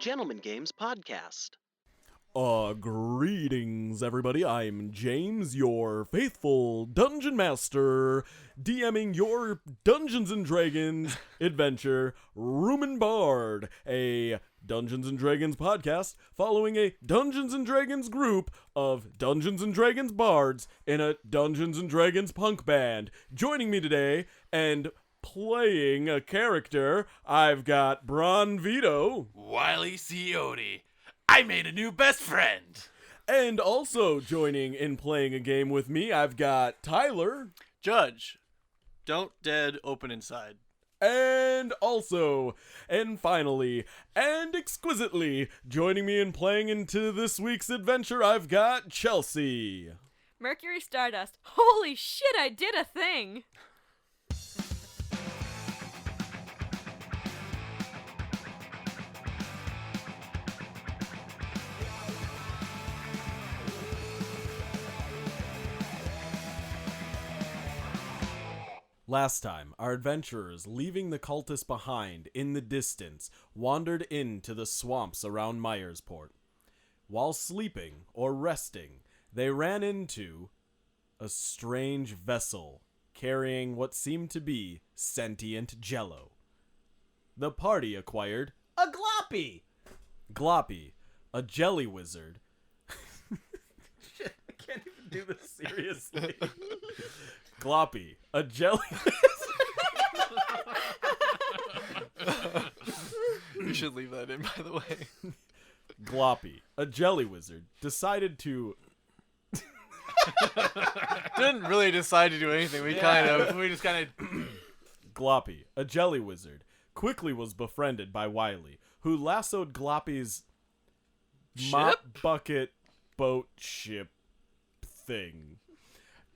Gentleman Games podcast. Greetings, everybody. I'm James, your faithful dungeon master, DMing your Dungeons & Dragons adventure, Rumen Bard, a Dungeons & Dragons podcast following a Dungeons & Dragons group of Dungeons & Dragons bards in a Dungeons & Dragons punk band. Joining me today and playing a character, I've got Bron Vito. Wylee Coyote. I made a new best friend. And also joining in playing a game with me, I've got Tyler. Judge, don't dead, open inside. And also, and finally, and exquisitely, joining me in playing into this week's adventure, I've got Chelsea. Mercury Stardust. Holy shit, I did a thing! Last time, our adventurers, leaving the cultists behind in the distance, wandered into the swamps around Myersport. While sleeping or resting, they ran into a strange vessel carrying what seemed to be sentient jello. The party acquired a Gloppy! Gloppy, a jelly wizard. Shit, I can't even do this seriously. Gloppy, a jelly You should leave that in, by the way. Gloppy, a jelly wizard, decided to... Didn't really decide to do anything. We just kind of... Gloppy, a jelly wizard, quickly was befriended by Wylee, who lassoed Gloppy's mop bucket boat ship thing,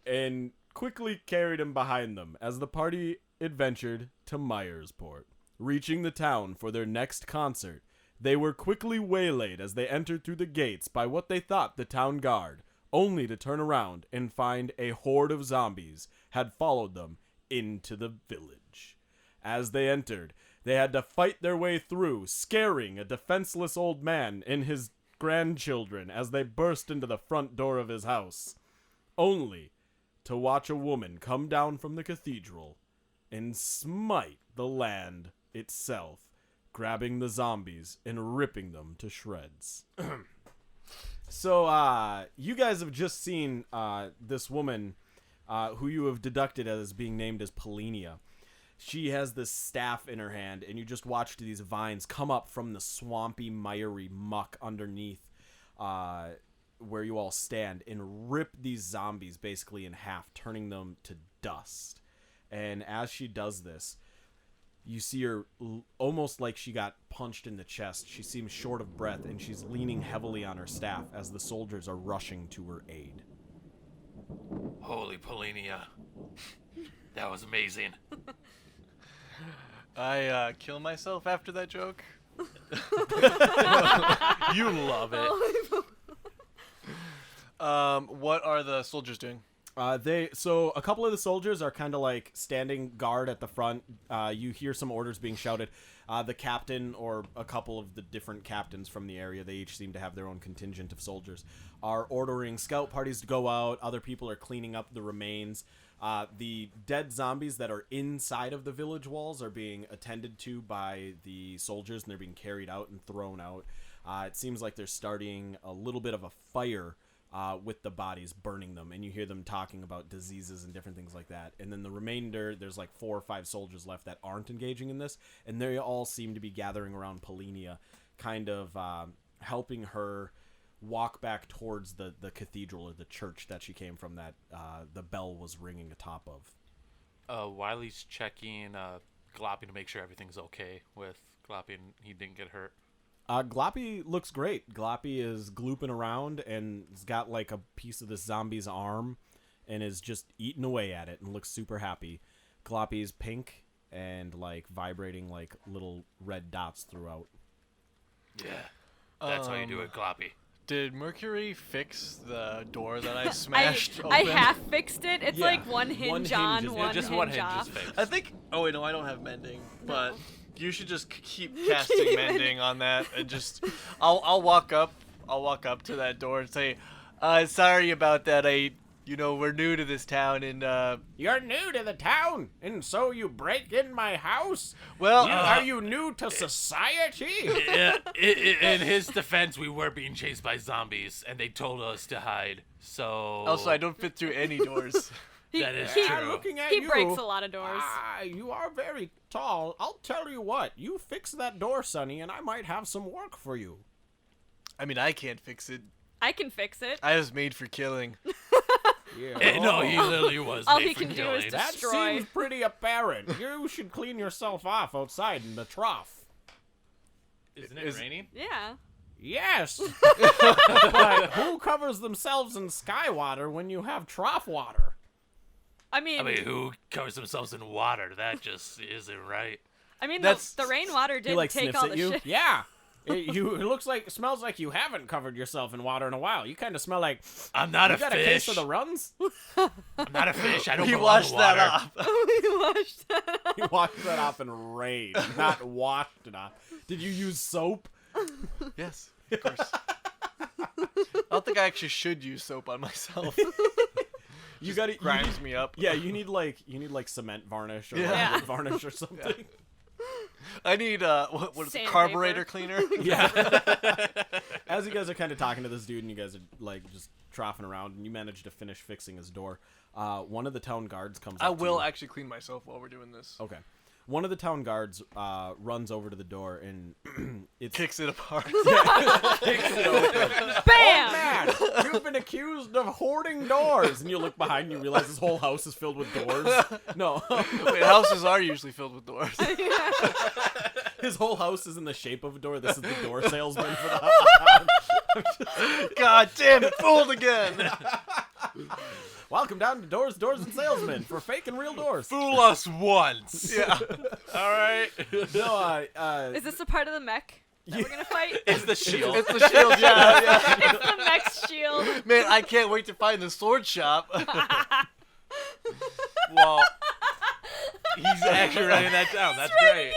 and quickly carried him behind them as the party adventured to Myersport. Reaching the town for their next concert, they were quickly waylaid as they entered through the gates by what they thought the town guard, only to turn around and find a horde of zombies had followed them into the village. As they entered, they had to fight their way through, scaring a defenseless old man and his grandchildren as they burst into the front door of his house, only to watch a woman come down from the cathedral and smite the land itself, grabbing the zombies and ripping them to shreds. So, you guys have just seen this woman who you have deducted as being named as Polenia. She has this staff in her hand, and you just watched these vines come up from the swampy, miry muck underneath where you all stand and rip these zombies basically in half, turning them to dust. And as she does this, you see her almost like she got punched in the chest. She seems short of breath, and she's leaning heavily on her staff as the soldiers are rushing to her aid. Holy Polenia. That was amazing. I kill myself after that joke. You love it. What are the soldiers doing? So a couple of the soldiers are kind of like standing guard at the front. You hear some orders being shouted. The captain or a couple of the different captains from the area, they each seem to have their own contingent of soldiers, are ordering scout parties to go out. Other people are cleaning up the remains. The dead zombies that are inside of the village walls are being attended to by the soldiers, and they're being carried out and thrown out. It seems like they're starting a little bit of a fire with the bodies, burning them, and you hear them talking about diseases and different things like that. And then the remainder, there's like 4 or 5 soldiers left that aren't engaging in this, and they all seem to be gathering around Polenia, kind of helping her walk back towards the cathedral or the church that she came from, that the bell was ringing atop of. Wylee's checking Gloppy to make sure everything's okay with Gloppy and he didn't get hurt. Gloppy looks great. Gloppy is glooping around and has got like a piece of this zombie's arm and is just eating away at it and looks super happy. Gloppy's pink and like vibrating like little red dots throughout. Yeah, that's how you do it, Gloppy. Did Mercury fix the door that I smashed I open? half fixed it. It's Yeah. like one hinge on, is- one just hinge one hinge off. is fixed. I think... Oh, wait, no, I don't have mending. But You should just keep casting mending on that, and just I'll walk up to that door and say, sorry about that. We're new to this town, and You're new to the town, and so you break in my house? well, Are you new to society? Yeah, in his defense, we were being chased by zombies, and they told us to hide. So also I don't fit through any doors. that is he- true. Looking at He you, breaks a lot of doors. You are very tall. I'll tell you what, you fix that door, Sonny, and I might have some work for you. I mean, I can't fix it. I can fix it. I was made for killing. Yeah. No, he literally was. All made he for can do killing. is That destroy. seems pretty apparent. You should clean yourself off outside in the trough. Isn't it Is- raining? Yeah. Yes. But who covers themselves in sky water when you have trough water? I mean, I mean, who covers themselves in water? That just isn't right. the rainwater He didn't like take sniffs all at the you. shit. Yeah. It smells like you haven't covered yourself in water in a while. You kind of smell like I'm not you a got a case fish. of the runs. I'm not a fish. I don't He belong washed in that water. off. We watched that. He washed that off in rain, not washed it off. Did you use soap? Yes, of course. I don't think I actually should use soap on myself. You got it. Grinds me up. Yeah, you need like cement varnish or Yeah. wood varnish or something. I need what is it, Sandpaper. carburetor cleaner? Yeah. As you guys are kind of talking to this dude and you guys are like just troughing around and you manage to finish fixing his door, one of the town guards comes I up to will you. actually clean myself while we're doing this. Okay. One of the town guards runs over to the door and it's Kicks it apart. kicks it open. Bam! Man, you've been accused of hoarding doors. And you look behind and you realize this whole house is filled with doors. No. Wait, houses are usually filled with doors. His whole house is in the shape of a door. This is the door salesman for the house. God damn it, fooled again. Welcome down to Doors, and Salesmen for fake and real doors. Fool us once. Yeah. All right. No, Is this a part of the mech that we're gonna fight? It's the shield. It's the shield, yeah. It's the mech's shield. Man, I can't wait to find the sword shop. Well, he's actually writing that down. That's great.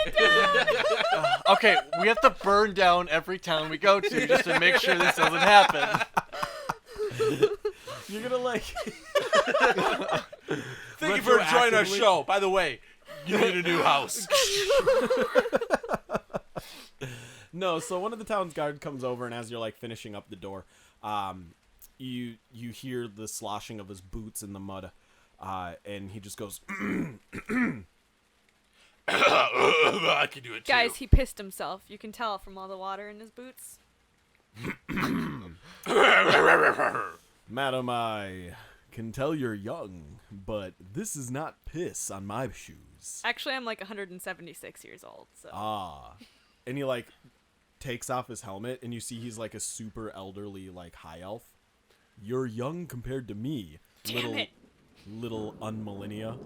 Okay, we have to burn down every town we go to just to make sure this doesn't happen. You're gonna like. Thank you for joining our Retroactively- show. By the way, you need a new house. No, so one of the town's guard comes over, and as you're like finishing up the door, you hear the sloshing of his boots in the mud, and he just goes. I can do it too. Guys, he pissed himself. You can tell from all the water in his boots. Madam, I can tell you're young, but this is not piss on my shoes. Actually, I'm like 176 years old, so. Ah. And he like takes off his helmet and you see he's like a super elderly like high elf. You're young compared to me. Damn it. Little unmillennia.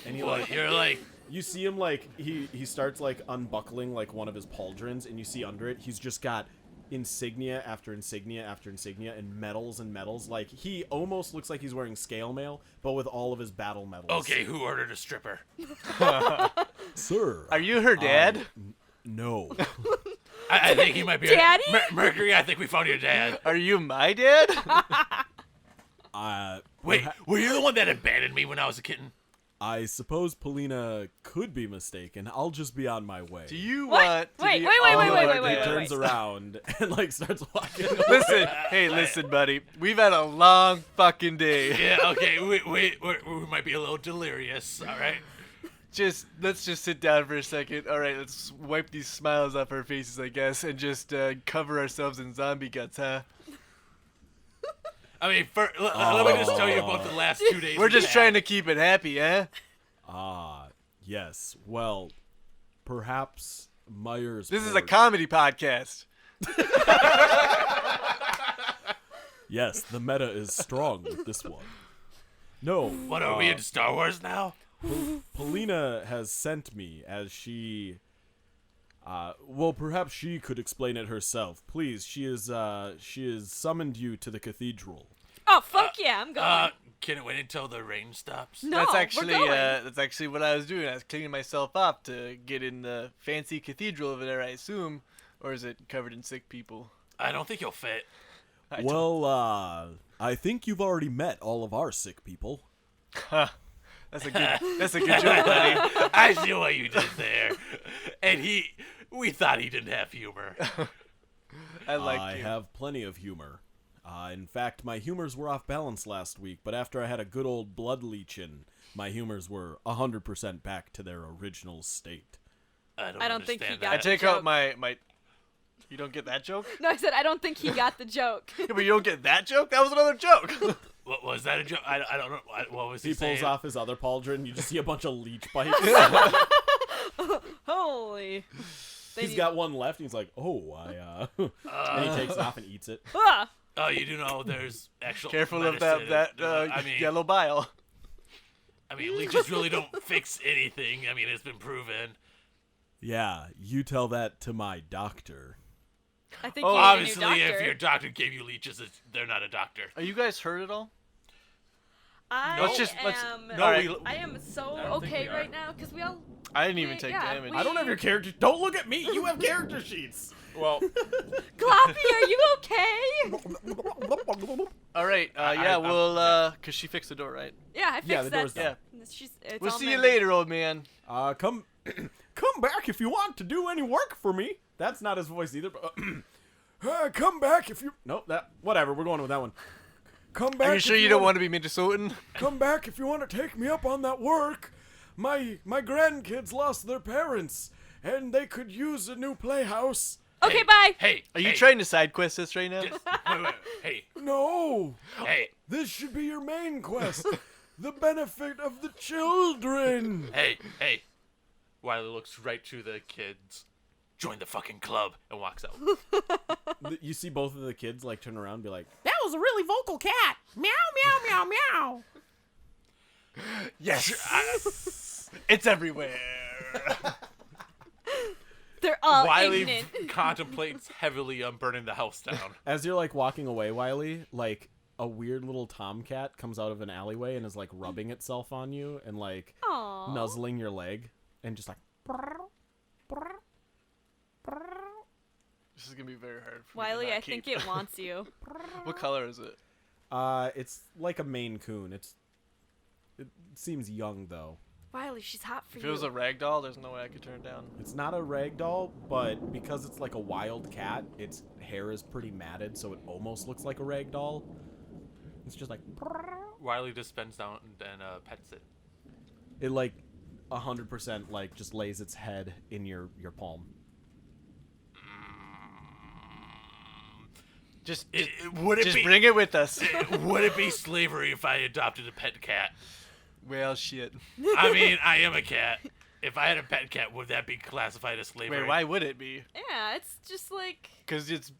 And he What? like You're like, you see him like he starts like unbuckling like one of his pauldrons and you see under it he's just got insignia after insignia after insignia and medals and medals. Like he almost looks like he's wearing scale mail, but with all of his battle medals. okay, who ordered a stripper? Sir. Are you her dad? No. I think he might be. Daddy? Mercury, I think we found your dad. Are you my dad? Wait, were you the one that abandoned me when I was a kitten? I suppose Polina could be mistaken. I'll just be on my way. Do you What? want to Wait, be wait, wait, all wait, of wait, our wait, He wait, dads? turns around and like starts walking. Listen, buddy. We've had a long fucking day. Yeah, okay, we might be a little delirious, all right? Let's just sit down for a second. All right, let's wipe these smiles off our faces, I guess, and just cover ourselves in zombie guts, huh? I mean, let me just tell you about the last 2 days. We're just trying to keep it happy, huh? Ah, yes. Well, perhaps Myers. This is a comedy podcast. Yes, the meta is strong with this one. No. What are we in Star Wars now? Polina has sent me as she. Well, perhaps she could explain it herself. Please, she is summoned you to the cathedral. Oh, fuck yeah, I'm going. Can it wait until the rain stops? No, that's we're going. that's actually what I was doing. I was cleaning myself up to get in the fancy cathedral over there, I assume. Or is it covered in sick people? I don't think you'll fit. I think you've already met all of our sick people. That's a good joke, buddy. I see what you did there. And we thought he didn't have humor. I have plenty of humor. In fact, my humors were off balance last week, but after I had a good old blood leeching, my humors were 100% back to their original state. I don't think he understand got I that. take joke. out my. You don't get that joke? No, I said I don't think he got the joke. Yeah, but you don't get that joke? That was another joke. What was that a joke? I don't know. What was he He saying? pulls off his other pauldron, you just see a bunch of leech bites. Holy. He's got one left, and he's like, oh, and he takes it off and eats it. Ah! Oh, you do know there's actual Careful of medicine. that yellow bile. I mean, leeches really don't fix anything. I mean, it's been proven. Yeah, you tell that to my doctor. I think Oh, you need a new Obviously, doctor. if your doctor gave you leeches, they're not a doctor. Are you guys hurt at all? I Let's am. No, Alright. I am so don't think okay we are. right now because we all. I didn't even take Yeah, damage. we- I don't have your character. Don't look at me. You have character sheets. Well, Gloppy, are you okay? All right. Cause she fixed the door, right? Yeah, I fixed Yeah, the that. door's done. It's We'll all see you mended. later, old man. Come back if you want to do any work for me. That's not his voice either. But come back if you. Nope. Whatever. We're going with that one. Come back. Are you sure you don't want to be Minnesotan? Come back if you want to take me up on that work. My grandkids lost their parents, and they could use a new playhouse. Okay, bye. hey, Are you trying to side quest this right now? wait. Hey, No. hey, This should be your main quest. The benefit of the children. hey. Wylee looks right to the kids. Join the fucking club and walks out. You see both of the kids like turn around and be like, "That was a really vocal cat." Meow meow meow meow. Yes. It's everywhere. They're all Wylee ignorant. contemplates heavily on burning the house down. As you're like walking away, Wylee, like a weird little tomcat comes out of an alleyway and is like rubbing itself on you and like Aw. nuzzling your leg and just like. This is gonna be very hard for me to Wylee, not I keep. think it wants you. What color is it? It's like a Maine Coon. It seems young though. Wylee, she's hot for If you. it was a rag doll, there's no way I could turn it down. It's not a rag doll, but because it's like a wild cat, its hair is pretty matted, so it almost looks like a rag doll. It's just like Wylee just bends down and pets it. it like 100% like just lays its head in your palm. Just Would it be bring it with us. would it be slavery if I adopted a pet cat? Well, shit. I mean, I am a cat. If I had a pet cat, would that be classified as slavery? Wait, why would it be? Yeah, it's just like. Because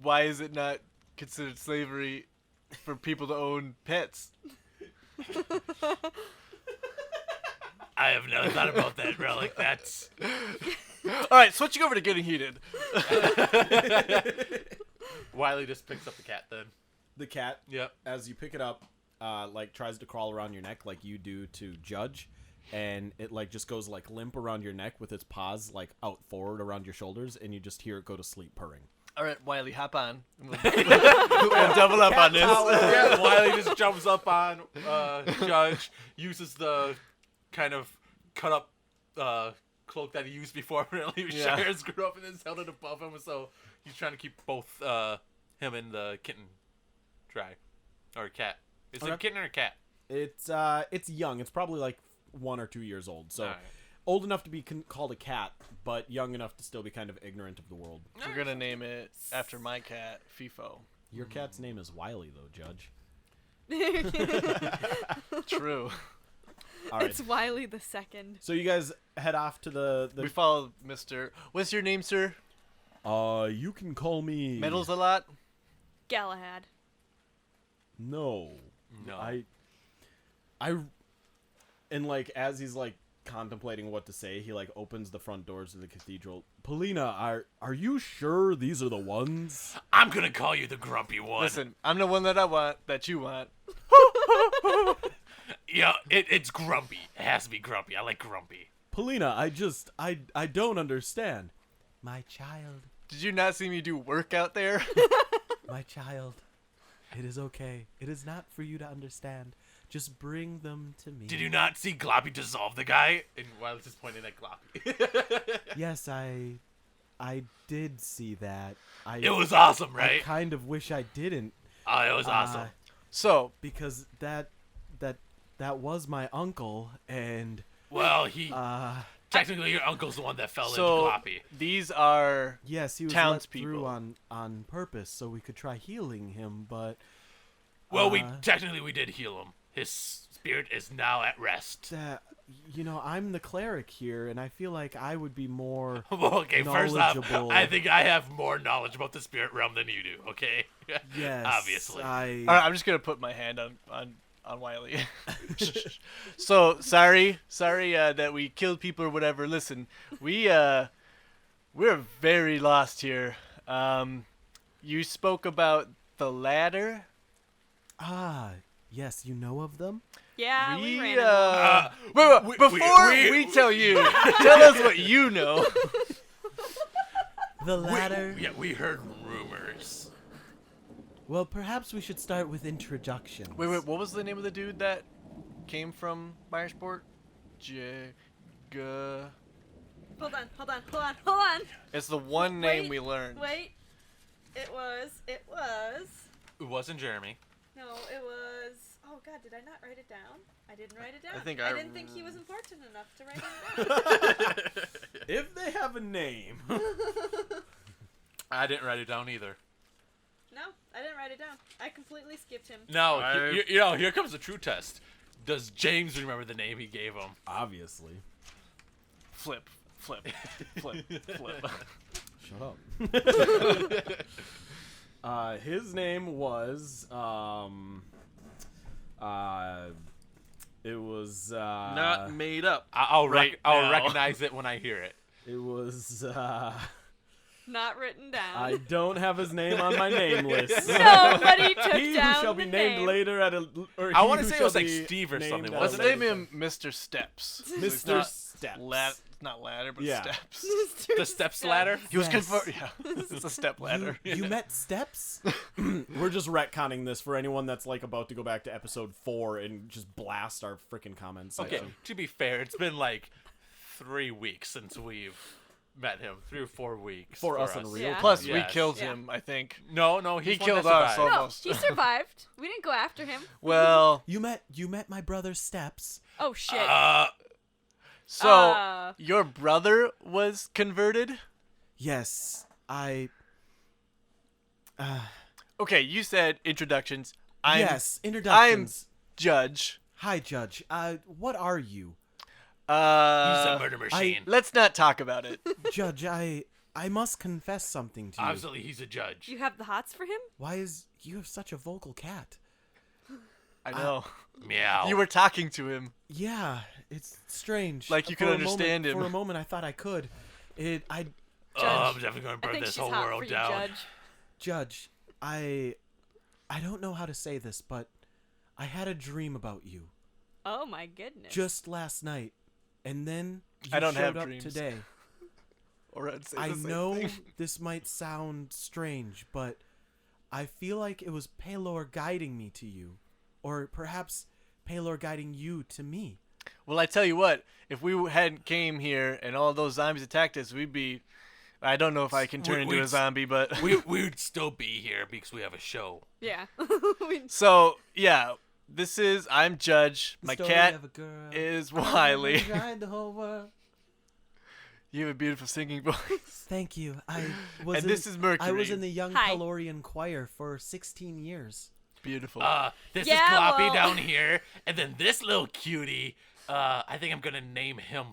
why is it not considered slavery for people to own pets? I have never thought about that, Relic. That's All right, switching over to getting heated. Wylee just picks up the cat then. The cat, Yep. as you pick it up, like tries to crawl around your neck like you do to Judge, and it like just goes like limp around your neck with its paws like out forward around your shoulders, and you just hear it go to sleep purring. All right, Wylee, hop on. We'll double up on this. Yeah, Wylee just jumps up on Judge, uses the kind of cut up cloak that he used before when he Yeah. shares grew up and then held it above him, so he's trying to keep both him and the kitten dry. Or cat. Is it a kitten or a cat? It's young. It's probably like 1 or 2 years old, so Alright. old enough to be called a cat, but young enough to still be kind of ignorant of the world. We're going to name it after my cat, FIFO. Your cat's name is Wylee, though, Judge. True. All right. It's Wylee the second. So you guys head off to the We follow Mr. What's your name, sir? you can call me Medals a lot? Galahad. No. No. And like as he's like contemplating what to say, he like opens the front doors of the cathedral. Polina, are you sure these are the ones? I'm gonna call you the grumpy one. Listen, I'm the one that I want, that you want. Yeah, it's grumpy. It has to be grumpy. I like grumpy. Polina, I don't understand. My child, Did you not see me do work out there? my child. It is okay. It is not for you to understand. Just bring them to me. Did you not see Gloppy dissolve the guy? And Wylee's just pointing at Gloppy. Yes, I did see that. It was awesome, I right? kind of wish I didn't. Oh, it was awesome. So, Because that was my uncle, and Well, he technically your uncle's the one that fell into Gloppy. these are yes, he was townspeople. let through on purpose so we could try healing him, but Well, we did heal him. His spirit is now at rest. I'm the cleric here, and I feel like I would be more Well, okay, first off, knowledgeable. I think I have more knowledge about the spirit realm than you do. Okay. Yes, Obviously. All right, I'm just gonna put my hand on Wylee. So sorry that we killed people or whatever. Listen, we're very lost here. You spoke about the ladder. Yes, you know of them? Yeah, we ran wait, before we tell you, tell us what you know. The ladder? We heard rumors. Well, perhaps we should start with introductions. Wait, what was the name of the dude that came from Myersport? Hold on. It's the one name Wait, we learned. Wait. It was. It wasn't Jeremy. No, it was. Oh God, did I not write it down? I didn't write it down. I didn't think he was important enough to write it down. If they have a name. I didn't write it down either. No, I didn't write it down. I completely skipped him. No, here comes the true test. Does James remember the name he gave him? Obviously. Flip. Shut up. His name was it was Not made up. I'll Right I'll now. recognize it when I hear it. it was Not written down. I don't have his name on my name list. Somebody took He who down shall the be named name. later at a or I he wanna who say it shall was like be Steve or named something, at a Let's wasn't later name him Mr. Steps. It's Mr. not Steps. not ladder, but Yeah. steps. The steps ladder? He was Yes. confirmed. Yeah, it's a step ladder. You met Steps? We're just retconning this for anyone that's like about to go back to episode 4 and just blast our freaking comments. Okay, to be fair, it's been like 3 weeks since we've met him. 3 or 4 weeks. For us in real Yeah. time. Plus, we Yes. killed Yeah. him. I think. No, He he's one killed that us survived. No, almost. he survived. We didn't go after him. Well, You met my brother Steps. Oh shit. so your brother was converted. Yes, Okay, you said introductions. I'm yes, introductions. Judge. Hi, Judge. What are you? He's a murder I- machine. Let's not talk about it. Judge, I must confess something to you. Obviously, he's a judge. You have the hots for him? Why is you have such a vocal cat? I know. Meow. You were talking to him. Yeah, it's strange. Like you could For a understand moment, him. For a moment, I thought I could. I'm Judge, definitely going to I burn think this she's whole hot world for you, down. Judge. Judge, I don't know how to say this, but I had a dream about you Oh my goodness. just last night, and then you I don't showed have up dreams. today. Or I'd say I the same know thing. this might sound strange, but I feel like it was Paylor guiding me to you, or perhaps Paylor guiding you to me. Well, I tell you what. If we hadn't came here and all those zombies attacked us, we'd be. I don't know if I can turn into a we'd- zombie, but We'd still be here because we have a show. Yeah. We- so yeah. This is I'm Judge. The My story cat of a girl is who Wylee. tried the whole world. You have a beautiful singing voice. Thank you. I was. And this is Mercury. I was in the Young Hi. Pelorian choir for 16 years. Beautiful. This Yeah, is Gloppy well- down here, and then this little cutie. I think I'm gonna name him.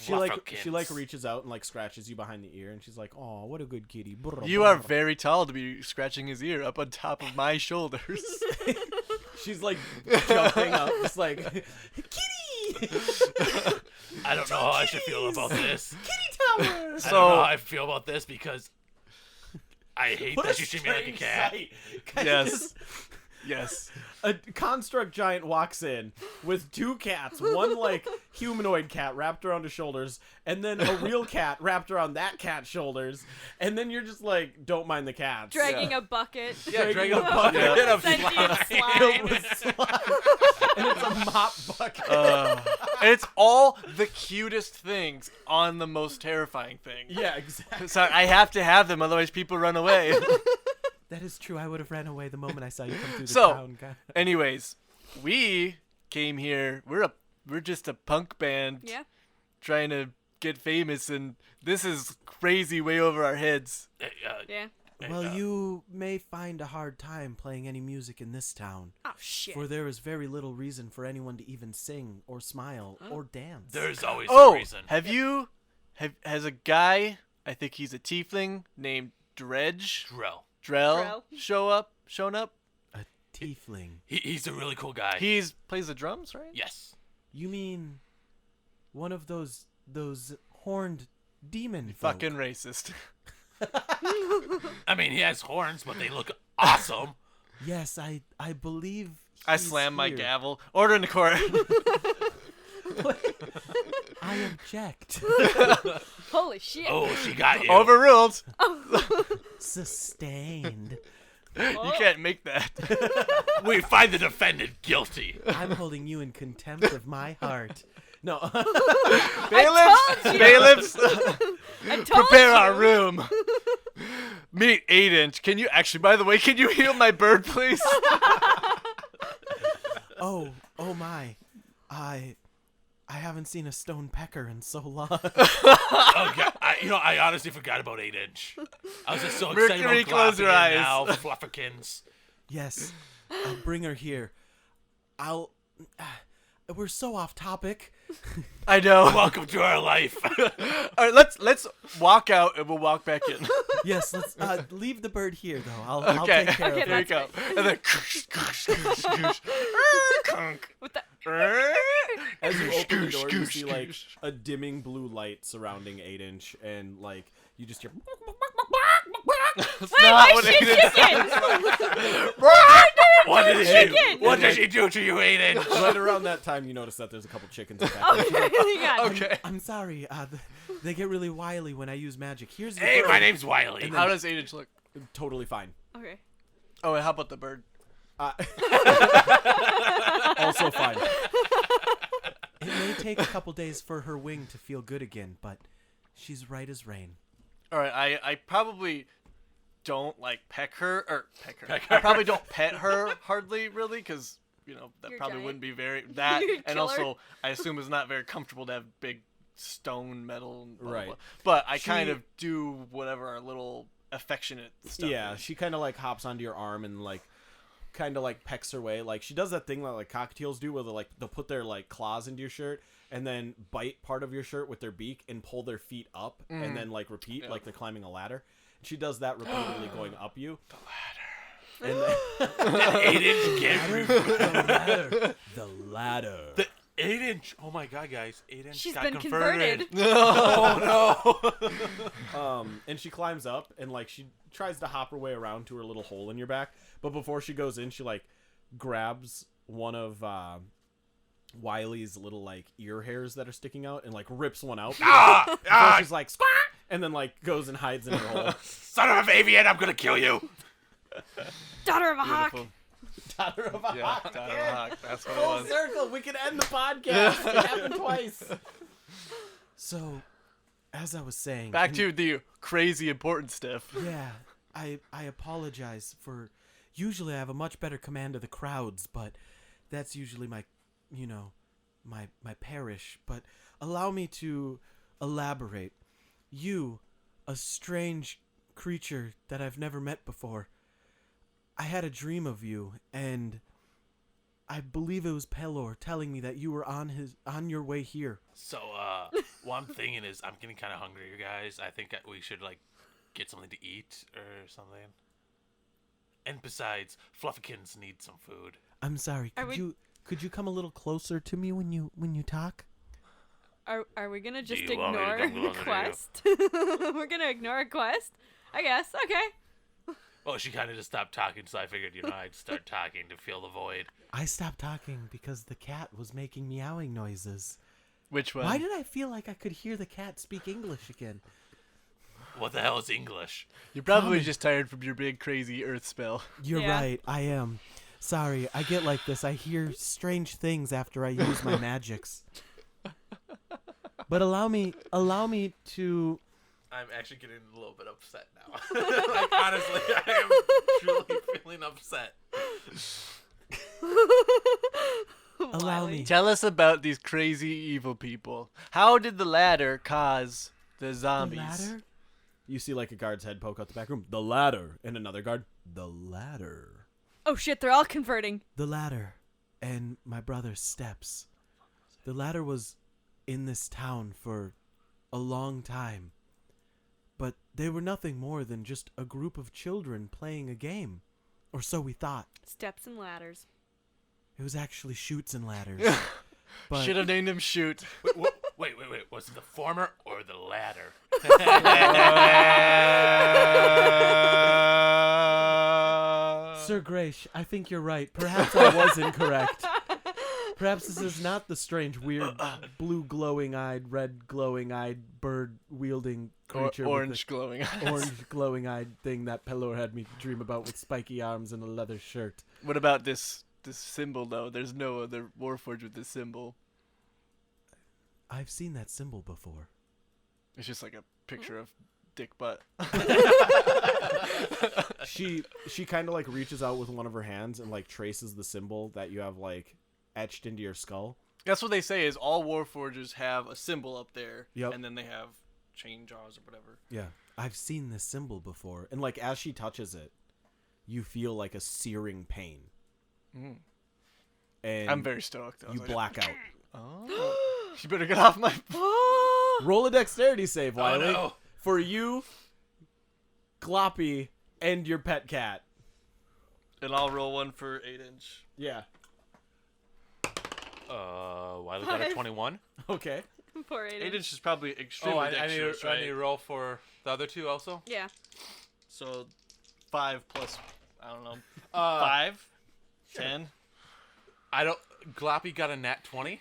She Fluffakins. reaches out and like scratches you behind the ear, and she's like, "Oh, what a good kitty." You are very tall to be scratching his ear up on top of my shoulders. She's like jumping up, just like kitty. I don't know how I should feel about this. Tower. I don't know So how I feel about this because I hate that you treat me like a cat. yes, Yes. A construct giant walks in with 2 cats, one like humanoid cat wrapped around his shoulders, and then a real cat wrapped around that cat's shoulders, and then you're just like, don't mind the cats. Dragging a bucket. Yeah, dragging a bucket bucket of Sentient slime. slime. And it's a mop bucket. And it's all the cutest things on the most terrifying thing. Yeah, exactly. So I have to have them, otherwise people run away. That is true. I would have ran away the moment I saw you come through the So- town. God. Anyways, we came here. We're just a punk band Yeah. trying to get famous, and this is crazy way over our heads. Yeah. Well, you may find a hard time playing any music in this town, Oh shit. for there is very little reason for anyone to even sing or smile or dance. There's always a Oh, reason. has a guy, I think he's a tiefling, named Drell Drell. shown up? A tiefling. He's a really cool guy. He's plays the drums, right? Yes. You mean one of those horned demon folk? Fucking racist. I mean, he has horns, but they look awesome. Yes, I believe. I he's slam my here. gavel. Order in the court. I object. Holy shit. Oh, she got you. Overruled. Sustained. You can't make that. We find the defendant guilty. I'm holding you in contempt of my heart. No. Bailiffs, I told prepare you. our room. Meet 8-inch. Can you actually, by the way, can you heal my bird, please? Oh my. I haven't seen a stone pecker in so long. Oh god, I honestly forgot about 8-inch. I was just so excited Mercury, about close your Gloppy eyes. and now Fluffykins. Yes. I'll bring her here. We're so off topic. I know. Welcome to our life. All right, let's walk out and we'll walk back in. Yes, let's leave the bird here though. I'll Okay. take care Okay, of Here we it. go. And then Kunk. What the? As you open the door, you see like a dimming blue light surrounding 8-inch, and like you just hear. That's Wait, not why what is she it is. chicken? What did she do? Chicken. What did she do to you, 8-inch? Right around that time, you notice that there's a couple chickens in back. Okay, you got it. Okay. I'm sorry. They get really wily when I use magic. Here's your Hey, bird. my name's Wylee. How does 8-inch look? Totally fine. Okay. Oh, and how about the bird? Also fine. It may take a couple days for her wing to feel good again, but she's right as rain. All right, I probably don't like peck her. I probably don't pet her hardly, really, because that You're probably giant. wouldn't be very that. You'd And kill her. also, I assume it's not very comfortable to have big stone metal. And blah, Right. Blah, blah. But I kind She- of do whatever our little affectionate stuff. Yeah, is. she kind of like hops onto your arm and like kind of like pecks her way. Like she does that thing that like cockatiels do, where they'll put their like claws into your shirt and then bite part of your shirt with their beak and pull their feet up and then like repeat Yeah. like they're climbing a ladder. She does that repeatedly going up you. The ladder. And then, 8-inch get the ladder. The 8-inch. Oh my god, guys. 8-inch She's got been converted. converted. Oh no. And she climbs up and like she tries to hop her way around to her little hole in your back, but before she goes in, she like grabs one of Wiley's little like ear hairs that are sticking out and like rips one out. So she's like squawk, and then like goes and hides in her hole. Son of a avian, I'm gonna kill you. Daughter of a hawk. Beautiful. Daughter of a Yeah, hawk. daughter of a hawk. That's what it Full was. circle. We can end the podcast. It happened twice. So, as I was saying, Back to the crazy important stuff. yeah, I apologize for. Usually, I have a much better command of the crowds, but that's usually my my parish. But allow me to elaborate. You, a strange creature that I've never met before. I had a dream of you, and I believe it was Pelor telling me that you were on your way here. So, what I'm thinking is I'm getting kind of hungry, you guys. I think that we should, like, get something to eat or something. And besides, Fluffykins need some food. I'm sorry. Are Could you come a little closer to me when you talk? Are we gonna just you want me to ignore come the closer to you? quest? We're gonna ignore a quest? I guess. Okay. Well, she kind of just stopped talking, so I figured, I'd start talking to fill the void. I stopped talking because the cat was making meowing noises. Which one? Why did I feel like I could hear the cat speak English again? What the hell is English? You're probably Common. just tired from your big crazy earth spell. You're Yeah. right, I am. Sorry, I get like this. I hear strange things after I use my magics. But allow me to... I'm actually getting a little bit upset now. Like, honestly, I am truly feeling upset. Allow Wylee. me. Tell us about these crazy evil people. How did the ladder cause the zombies? The ladder? You see like a guard's head poke out the back room. The ladder. And another guard. The ladder. Oh shit, they're all converting. The ladder. And my brother's steps. The ladder was in this town for a long time. But they were nothing more than just a group of children playing a game. Or so we thought. Steps and ladders. It was actually chutes and ladders. But Should have named him Shoot. Wait. Was it the former or the latter? Sir Grace, I think you're right. Perhaps I was incorrect. Perhaps this is not the strange, weird, blue glowing-eyed, red glowing-eyed, bird-wielding creature. with Orange glowing eyes. the orange glowing-eyed thing that Pelor had me dream about with spiky arms and a leather shirt. What about this symbol, though? There's no other warforged with this symbol. I've seen that symbol before. It's just like a picture of dick butt. She kind of like reaches out with one of her hands and like traces the symbol that you have like etched into your skull. That's what they say is all warforgers have a symbol up there. Yep. And then they have chain jaws or whatever. Yeah. I've seen this symbol before. And like as she touches it, you feel like a searing pain. Mm. And I'm very stoked. I was you like, black out. Oh. She better get off my... Roll a dexterity save, Wylee. no. For you, Gloppy, and your pet cat. And I'll roll one for 8-inch. Yeah. Wylee got a 5. 21. Okay. 4 8. 8-inch is probably Oh, extremely I need dexterous, to right? roll for the other two also? Yeah. So 5 plus, I don't know, 5? 5? 10? I don't... Gloppy got a nat 20.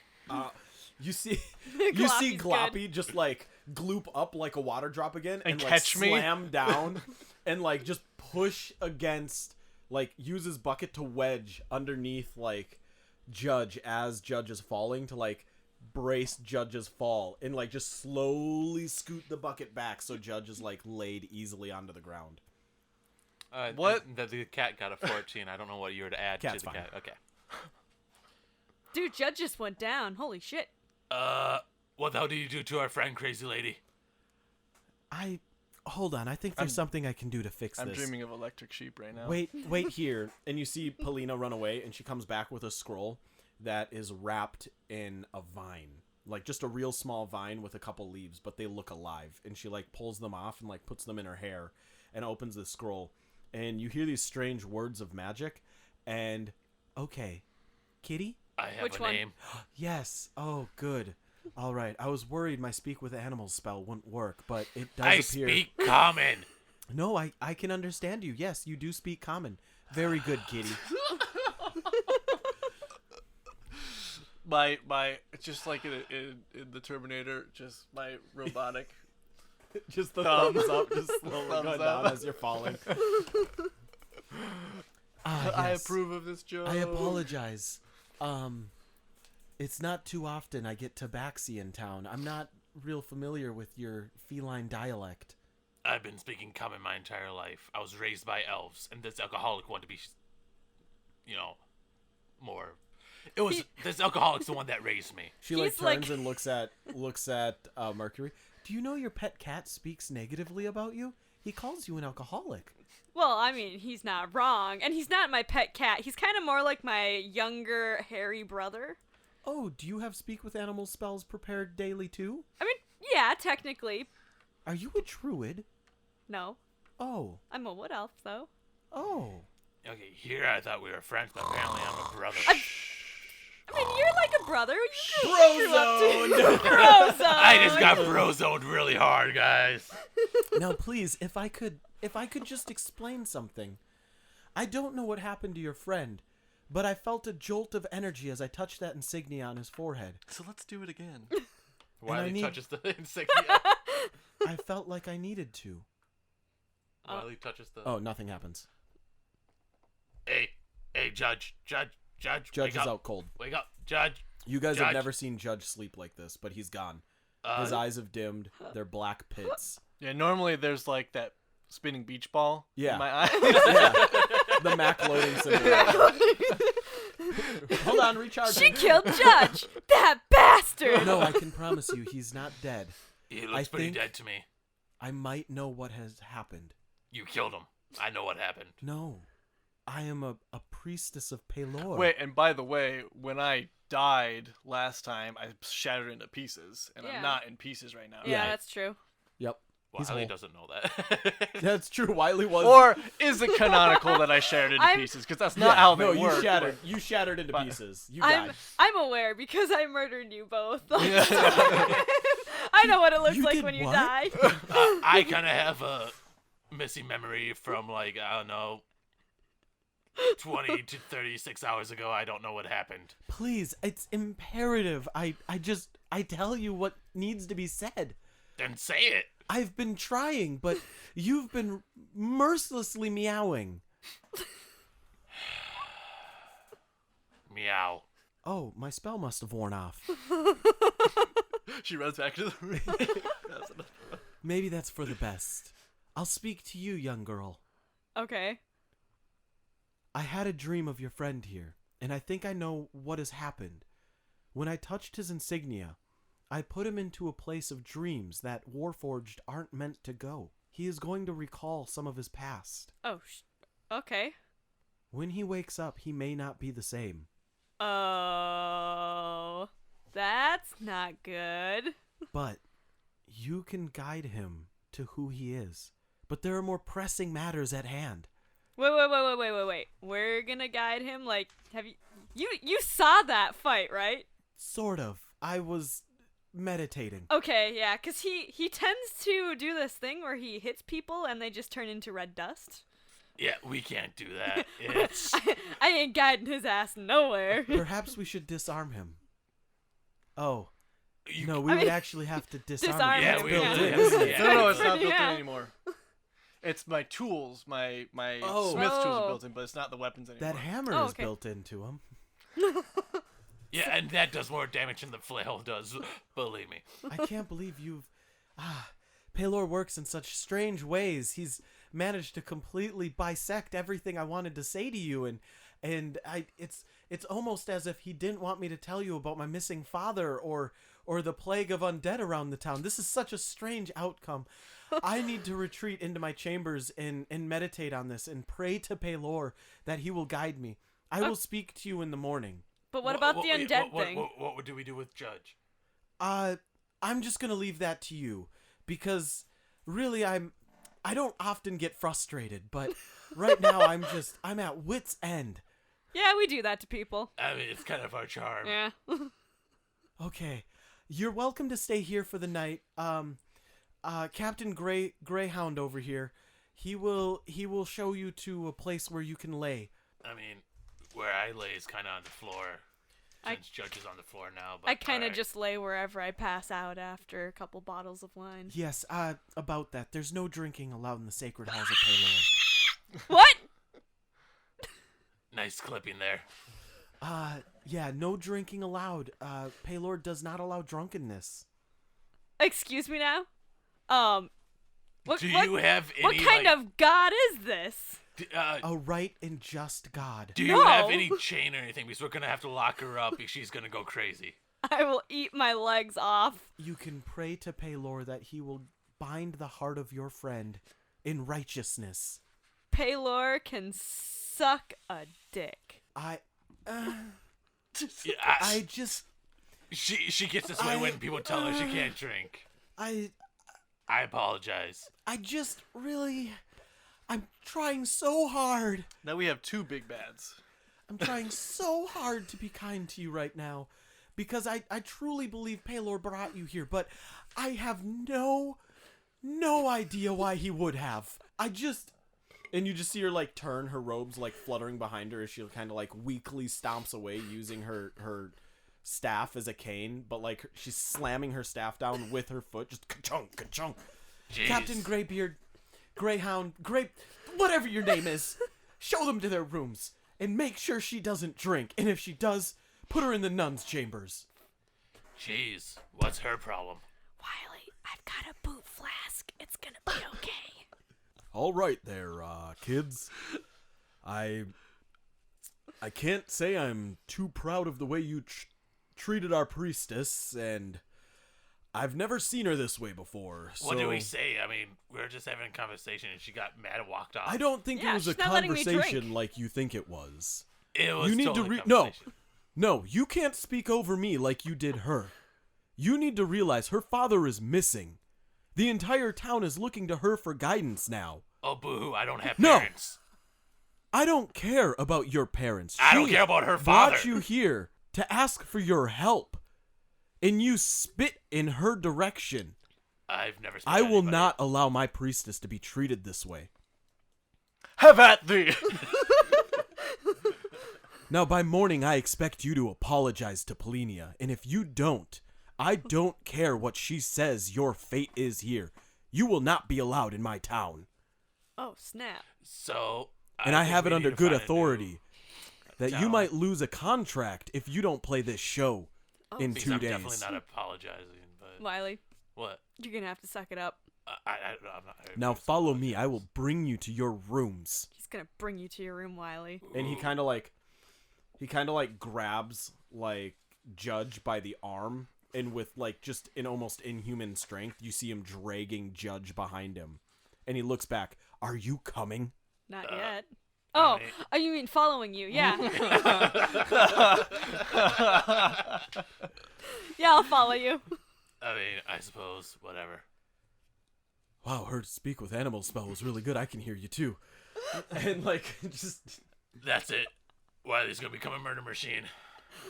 You see Gloppy's good. Gloppy just like gloop up like a water drop again And like catch me? slam down and like just push against, like use his bucket to wedge underneath like Judge as Judge is falling to like brace Judge's fall and like just slowly scoot the bucket back so Judge is like laid easily onto the ground. What? The cat got a 14. I don't know what you were to add Cat's to the fine. cat. Okay. Dude, Judge just went down. Holy shit. What the hell do you do to our friend, Crazy Lady? Hold on, I think there's something I can do to fix I'm this. dreaming of electric sheep right now. Wait here. And you see Polina run away, and she comes back with a scroll that is wrapped in a vine. Like, just a real small vine with a couple leaves, but they look alive. And she, like, pulls them off and, like, puts them in her hair and opens the scroll. And you hear these strange words of magic. And, okay, Kitty? I have Which a one? name. Yes. Oh, good. All right. I was worried my Speak with Animals spell wouldn't work, but it does I appear... speak common. No, I can understand you. Yes, you do speak common. Very good, Kitty. My just like in the Terminator, just my robotic. Just the Thumb. thumbs up, just slowly Thumbs going up. down as you're falling. I Yes. approve of this joke. I apologize. It's not too often I get tabaxi in town. I'm not real familiar with your feline dialect. I've been speaking common my entire life. I was raised by elves, and this alcoholic wanted to be, more. It was this alcoholic's the one that raised me. She like He's like- turns and looks at Mercury. Do you know your pet cat speaks negatively about you? He calls you an alcoholic. Well, I mean, he's not wrong. And he's not my pet cat. He's kind of more like my younger, hairy brother. Oh, do you have Speak with Animals spells prepared daily too? I mean, yeah, technically. Are you a druid? No. Oh. I'm a wood elf, though. Oh. Okay, here I thought we were friends, but apparently I'm a brother. I mean, you're like a brother. You grew up to Brozone. I just got bro-zoned really hard, guys. Now, please, if I could if I could just explain something. I don't know what happened to your friend, but I felt a jolt of energy as I touched that insignia on his forehead. So let's do it again. Wiley touches the insignia. I felt like I needed to. Wiley touches the... Oh, nothing happens. Hey, Judge. Judge wake is up. out cold. Wake up, Judge. You guys have Judge. never seen Judge sleep like this, but he's gone. His eyes have dimmed. They're black pits. Yeah, normally there's like that spinning beach ball Yeah. in my eye. Yeah. The Mac loading simulator. Hold on, recharging. She killed Judge! That bastard! No, I can promise you, he's not dead. He looks pretty dead to me. I might know what has happened. You killed him. I know what happened. No. I am a priestess of Pelor. Wait, and by the way, when I died last time, I shattered into pieces, and Yeah. I'm not in pieces right now. Yeah, that's true. Yep. He's Wiley whole. doesn't know that. That's true. Wiley was. Or is it canonical that I shattered into pieces? Because that's not how they no, work. you shattered. You shattered into But- pieces. You I'm died. aware because I murdered you both. Yeah. I know what it looks You like did when you what? die. I kind of have a missing memory from, like, I don't know, 20 to 36 hours ago. I don't know what happened. Please, it's imperative. I tell you what needs to be said. Then say it. I've been trying, but you've been mercilessly meowing. Meow. Oh, my spell must have worn off. She runs back to the room. Maybe that's for the best. I'll speak to you, young girl. Okay. I had a dream of your friend here, and I think I know what has happened. When I touched his insignia, I put him into a place of dreams that warforged aren't meant to go. He is going to recall some of his past. Oh, okay. When he wakes up, he may not be the same. Oh, that's not good. But you can guide him to who he is. But there are more pressing matters at hand. Wait. We're gonna guide him. Like, have you saw that fight, right? Sort of. I was meditating. Okay, yeah, cause he tends to do this thing where he hits people and they just turn into red dust. Yeah, we can't do that. It's... I ain't guiding his ass nowhere. Perhaps we should disarm him. Oh. No, we I would mean, actually have to disarm disarm him. Yeah, It's we built do. in, isn't it? Yeah. No, it's not built Yeah. in anymore. It's my tools, my Oh. smith tools Oh. are built in, but it's not the weapons anymore. That hammer Oh, is okay. built into him. Yeah, and that does more damage than the flail does. Believe me. I can't believe you've... Pelor works in such strange ways. He's managed to completely bisect everything I wanted to say to you, and it's almost as if he didn't want me to tell you about my missing father or the plague of undead around the town. This is such a strange outcome. I need to retreat into my chambers and meditate on this and pray to Pelor that he will guide me. I will speak to you in the morning. But what about the undead thing? What do we do with Judge? I'm just gonna leave that to you because really I don't often get frustrated, but right now I'm at wit's end. Yeah, we do that to people. I mean, it's kind of our charm. Yeah. Okay, you're welcome to stay here for the night. Captain Greyhound over here, he will show you to a place where you can lay. I mean, where I lay is kind of on the floor. Since Judge is on the floor now. But I kind of alright. just lay wherever I pass out after a couple bottles of wine. Yes, about that. There's no drinking allowed in the sacred halls of Pelor. What? Nice clipping there. Yeah, no drinking allowed. Pelor does not allow drunkenness. Excuse me now? What, Do what, you have any? what kind like, of god is this? A right and just God. Do you have No. any chain or anything? Because we're gonna have to lock her up. Because she's gonna go crazy. I will eat my legs off. You can pray to Pelor that he will bind the heart of your friend in righteousness. Pelor can suck a dick. I Yeah, just she gets this way when people tell her she can't drink. I apologize. just really I'm trying so hard. Now we have two big bads. I'm trying so hard to be kind to you right now because I truly believe Pelor brought you here, but I have no idea why he would have. And you just see her, like, turn, her robes, like, fluttering behind her as she kind of, like, weakly stomps away using her staff as a cane. But, like, she's slamming her staff down with her foot, just ka-chunk, ka-chunk. Jeez. Captain Greybeard, Greyhound, whatever your name is, show them to their rooms. And make sure she doesn't drink. And if she does, put her in the nuns' chambers. Jeez, what's her problem? Wylee, I've got a boot flask. It's gonna be okay. All right there, kids. I can't say I'm too proud of the way you treated our priestess, and I've never seen her this way before. So What do we say? I mean, we were just having a conversation and she got mad and walked off. I don't think Yeah, it was a she's not letting me conversation drink. like you think it was. It was You need totally to no, conversation. no. You can't speak over me like you did her. You need to realize her father is missing. The entire town is looking to her for guidance now. Oh, boo-hoo, I don't have No. parents. I don't care about your parents. I don't She care about her father. brought you here to ask for your help, and you spit in her direction. I've never spit I on will anybody. not allow my priestess to be treated this way. Have at thee! Now, by morning, I expect you to apologize to Polinia, and if you don't, I don't care what she says your fate is here. You will not be allowed in my town. Oh, snap. So, And I think have we it under need to good find a new authority that you town. might lose a contract if you don't play this show in Because 2 I'm days. definitely not apologizing, but Wylee, what? you're gonna have to suck it up. I'm not. Now follow me. I will bring you to your rooms. He's gonna bring you to your room, Wylee. And he kind of like grabs like Judge by the arm, and with like just an almost inhuman strength, you see him dragging Judge behind him. And he looks back. Are you coming? Not yet. Oh, mean- oh, you mean following you? Yeah. Yeah, I'll follow you. I mean, I suppose, whatever. Wow, her speak with animals spell was really good. I can hear you too. And like just That's it. Wiley's gonna become a murder machine.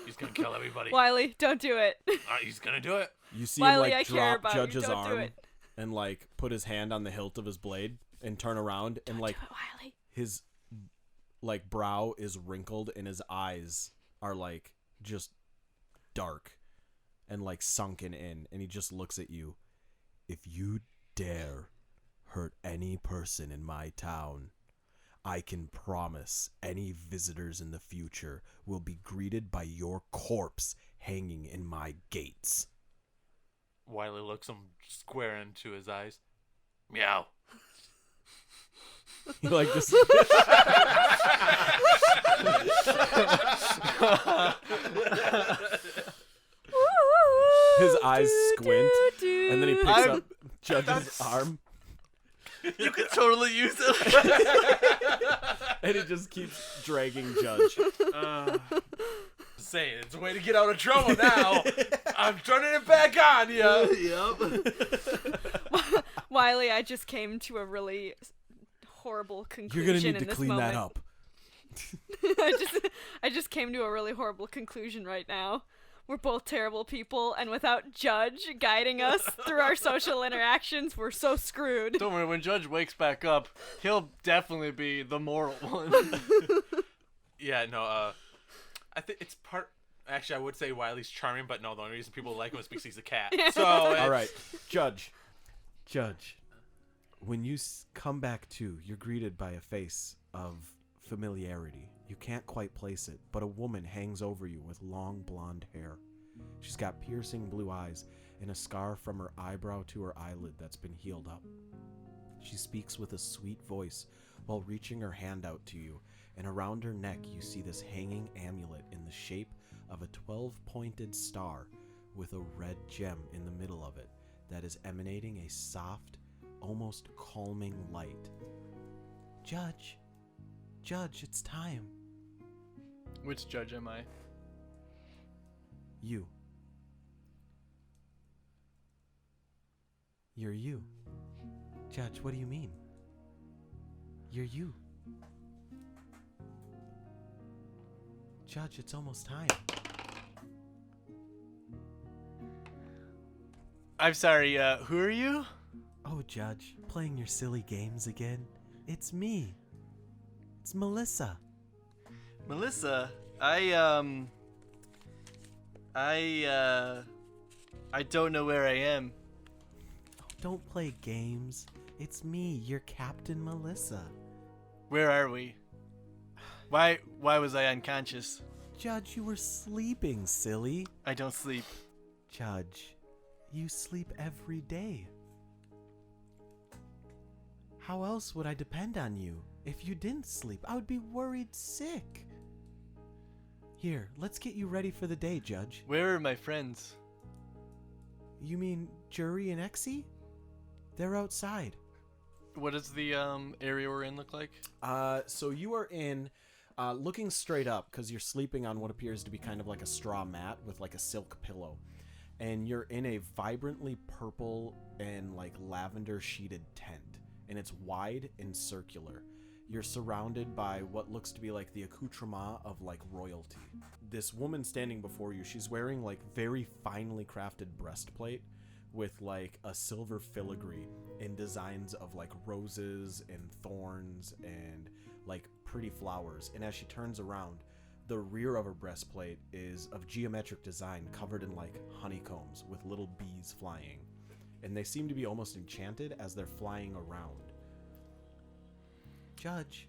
He's gonna kill everybody. Wylee, don't do it. He's gonna do it. you see Wylee, him I like care drop about you. Judge's Don't do arm it. and like put his hand on the hilt of his blade and turn around and like Do it, Wylee. his like brow is wrinkled and his eyes are like just dark and like sunken in, and he just looks at you. If you dare hurt any person in my town, I can promise any visitors in the future will be greeted by your corpse hanging in my gates. Wiley looks him square into his eyes. Meow. He like just his eyes squint, and then he picks I'm- up Judge's arm, You could totally use it. and he just keeps dragging Judge. Say it. It's a way to get out of trouble now. I'm turning it back on you. Wylee, I just came to a really horrible conclusion. You're gonna need in to this clean moment. that up. I just came to a really horrible conclusion right now. We're both terrible people, and without Judge guiding us through our social interactions, we're so screwed. Don't worry, when Judge wakes back up, he'll definitely be the moral one. Yeah, no, I think it's part. Actually, I would say Wiley's charming, but no, the only reason people like him is because he's a cat. So, All right, Judge. When you come back to, you're greeted by a face of familiarity. You can't quite place it, but a woman hangs over you with long blonde hair. She's got piercing blue eyes and a scar from her eyebrow to her eyelid that's been healed up. She speaks with a sweet voice while reaching her hand out to you, and around her neck you see this hanging amulet in the shape of a 12-pointed star with a red gem in the middle of it that is emanating a soft, almost calming light. Judge, it's time. Which Judge am I? You. You're you. Judge, what do you mean? You're you. Judge, it's almost time. I'm sorry, who are you? Oh, Judge, playing your silly games again? it's me. It's Melissa. Melissa, I don't know where I am. Don't play games. It's me, your Captain Melissa. Where are we? Why was I unconscious? Judge, you were sleeping, silly. I don't sleep. Judge, you sleep every day. How else would I depend on you? If you didn't sleep, I would be worried sick. Here, let's get you ready for the day, Judge. Where are my friends? You mean Jury and Exie? They're outside. What does the area we're in look like? So you are in, looking straight up, because you're sleeping on what appears to be kind of like a straw mat with like a silk pillow. And you're in a vibrantly purple and like lavender sheeted tent. And it's wide and circular. You're surrounded by what looks to be like the accoutrement of like royalty. This woman standing before you, she's wearing like very finely crafted breastplate with like a silver filigree in designs of like roses and thorns and like pretty flowers. And as she turns around, the rear of her breastplate is of geometric design covered in like honeycombs with little bees flying. And they seem to be almost enchanted as they're flying around. Judge,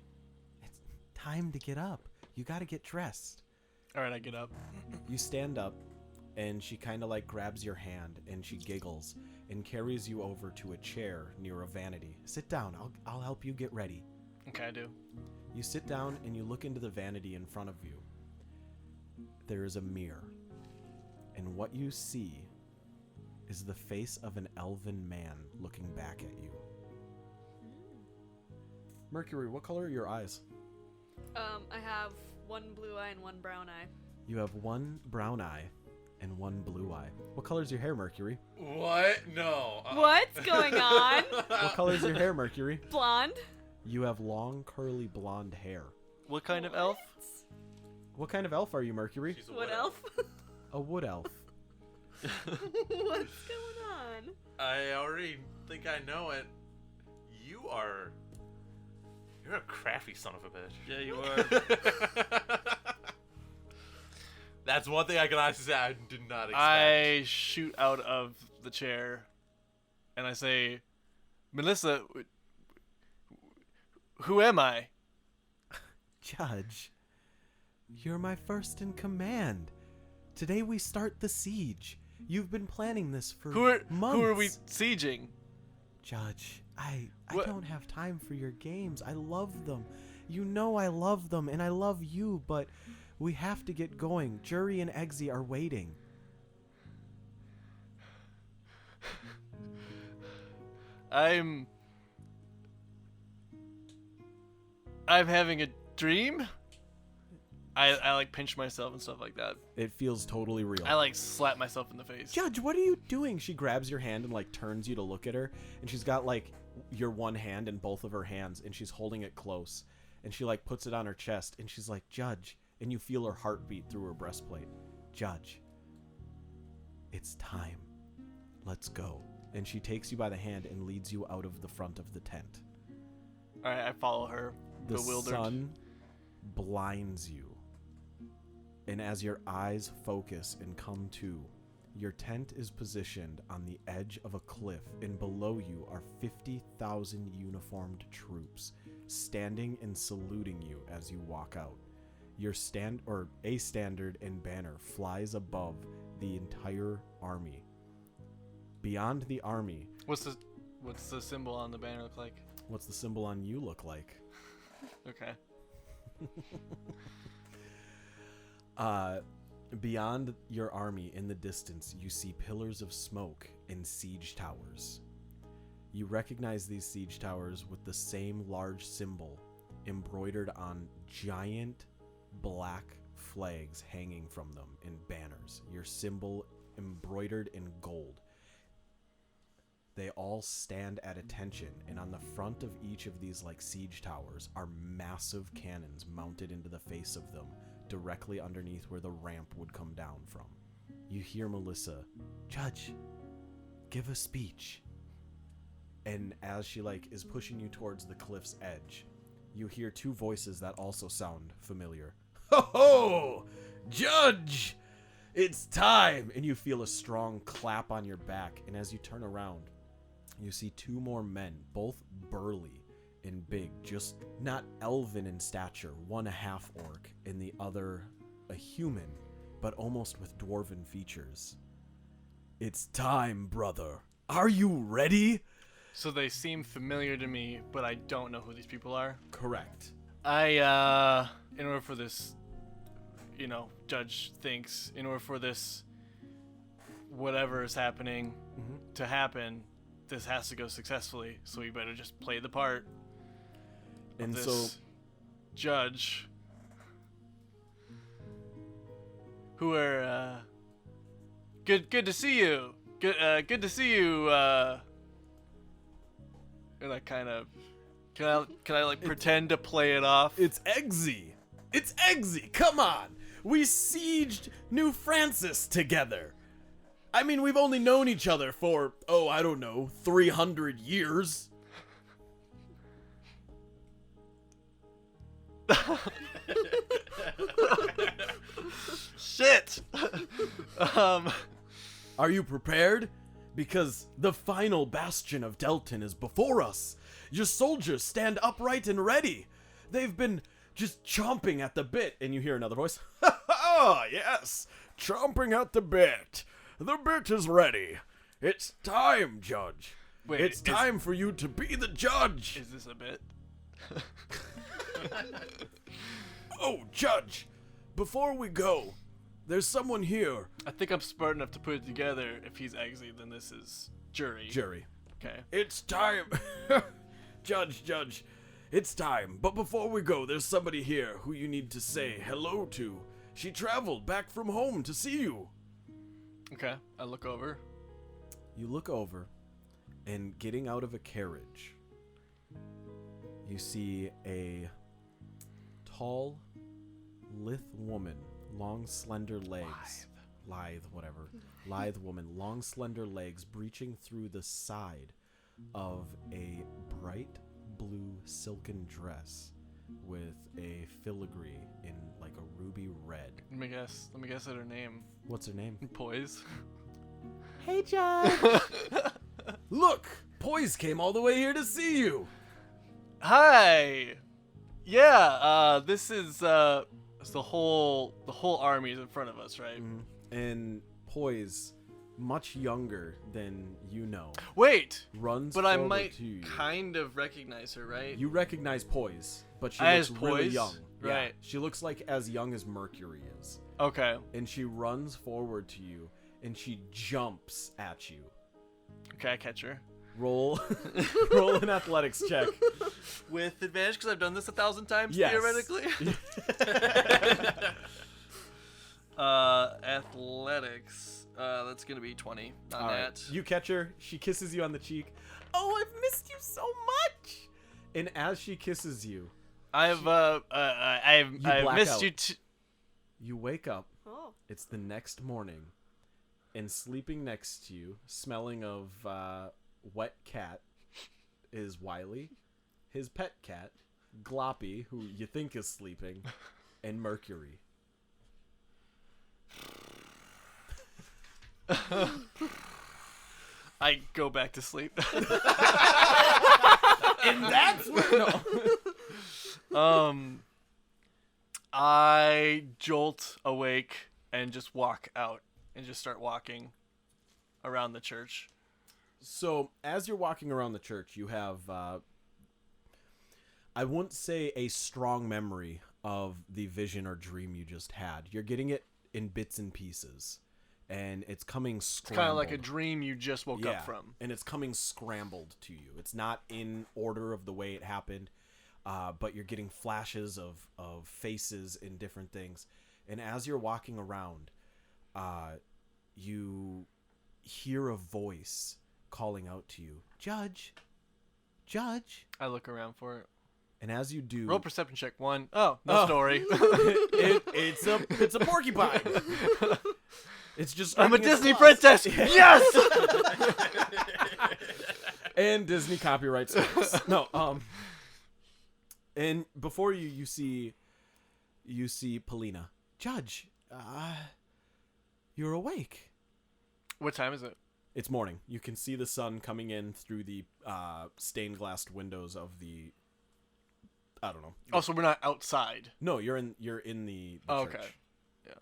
it's time to get up. You gotta get dressed. All right, I get up. You stand up, and she kind of like grabs your hand, and she giggles and carries you over to a chair near a vanity. Sit down. I'll help you get ready. Okay, I do. You sit down and you look into the vanity in front of you. There is a mirror, and what you see is the face of an elven man looking back at you. Mercury, what color are your eyes? I have one blue eye and one brown eye. You have one brown eye and one blue eye. What color is your hair, Mercury? What? No. What's going on? What color is your hair, Mercury? Blonde? You have long, curly, blonde hair. What kind of elf? What kind of elf are you, Mercury? She's a What widow. elf? A wood elf. What's going on? I already think I know it. You're a crafty son of a bitch. Yeah, you are. That's one thing I can honestly say I did not expect. I shoot out of the chair, and I say, Melissa, who am I? Judge, you're my first in command. Today we start the siege. You've been planning this for months. Who are we sieging? Judge, I What? don't have time for your games. I love them. You know I love them, and I love you, but we have to get going. Jury and Exie are waiting. I'm having a dream. I like pinch myself and stuff like that. It feels totally real. I like slap myself in the face. Judge, what are you doing? She grabs your hand and like turns you to look at her, and she's got like your one hand in both of her hands, and she's holding it close, and she like puts it on her chest, and she's like, Judge, and you feel her heartbeat through her breastplate. Judge, it's time. Let's go. And she takes you by the hand and leads you out of the front of the tent. All right, I follow her, The bewildered. sun blinds you. And as your eyes focus and come to, your tent is positioned on the edge of a cliff, and below you are 50,000 uniformed troops standing and saluting you as you walk out. Your a standard and banner flies above the entire army. Beyond the army, What's the symbol on the banner look like? what's the symbol on you look like? Okay. Beyond your army in the distance, you see pillars of smoke and siege towers. You recognize these siege towers with the same large symbol embroidered on giant black flags hanging from them in banners. Your symbol embroidered in gold. They all stand at attention, and on the front of each of these like siege towers are massive cannons mounted into the face of them, directly underneath where the ramp would come down from. You hear Melissa, Judge, give a speech. And as she is pushing you towards the cliff's edge, you hear two voices that also sound familiar. Ho ho! Judge! It's time! And you feel a strong clap on your back, and as you turn around, you see two more men, both burly and big, just not elven in stature, one a half-orc and the other a human, but almost with dwarven features. It's time, brother. Are you ready? So they seem familiar to me, but I don't know who these people are. Correct. In order for this, Judge thinks, in order for this, whatever is happening to happen, this has to go successful. So we better just play the part of And this so judge. Who are, good to see you. Good to see you, and I kind of, can I pretend to play it off? it's Eggsy. It's Eggsy. Come on. We sieged New Francis together. I mean, we've only known each other for, 300 years. Shit. Are you prepared? Because the final bastion of Delton is before us. Your soldiers stand upright and ready. They've been just chomping at the bit. And you hear another voice. Ha, yes, chomping at the bit. The bit is ready. It's time, Judge. Wait, it's time for you to be the judge. Is this a bit? Oh, Judge, before we go, there's someone here. I think I'm smart enough to put it together. If he's Eggsy, then this is Jury. Jury. Okay. It's time. Judge, it's time. But before we go, there's somebody here who you need to say hello to. She traveled back from home to see you. Okay. I look over. You look over, and getting out of a carriage, you see a tall, lithe woman, long, slender legs. Lithe woman, long, slender legs breaching through the side of a bright blue silken dress with a filigree in a ruby red. Let me guess at her name. What's her name? Poise. Hey, Judge! Look! Poise came all the way here to see you! Hi. Yeah. This is the whole army is in front of us, right? And Poise, much younger than you know, Wait. runs But I forward might to you. kind of recognize her, right? You recognize Poise, but she As looks really Poise? young. Yeah, Right. she looks like as young as Mercury is. Okay. And she runs forward to you, and she jumps at you. Okay, I catch her. Roll an athletics check. With advantage because I've done this 1,000 times Yes. theoretically. Athletics. That's gonna be 20 on All that. right. You catch her. She kisses you on the cheek. Oh, I've missed you so much. And as she kisses you, I've black missed out. you. you wake up. Oh. It's the next morning, and sleeping next to you, smelling of wet cat, is Wylee, his pet cat, Gloppy, who you think is sleeping, and Mercury. I go back to sleep. And that's where I jolt awake and just walk out and just start walking around the church. So, as you're walking around the church, you have, I wouldn't say a strong memory of the vision or dream you just had. You're getting it in bits and pieces, and it's coming scrambled. It's kind of like a dream you just woke up from. And it's coming scrambled to you. It's not in order of the way it happened, but you're getting flashes of faces and different things. And as you're walking around, you hear a voice calling out to you, Judge. I look around for it. And as you do, Roll perception check. 1. Oh, no story. it's a porcupine. It's just I'm a scraping its Disney claws. princess. Yes. And Disney copyright strikes. No, and before you see Polina. Judge, you're awake. What time is it? It's morning. You can see the sun coming in through the stained glass windows of the. I don't know. Oh, so we're not outside. No, you're in the Oh, church. okay. Yeah.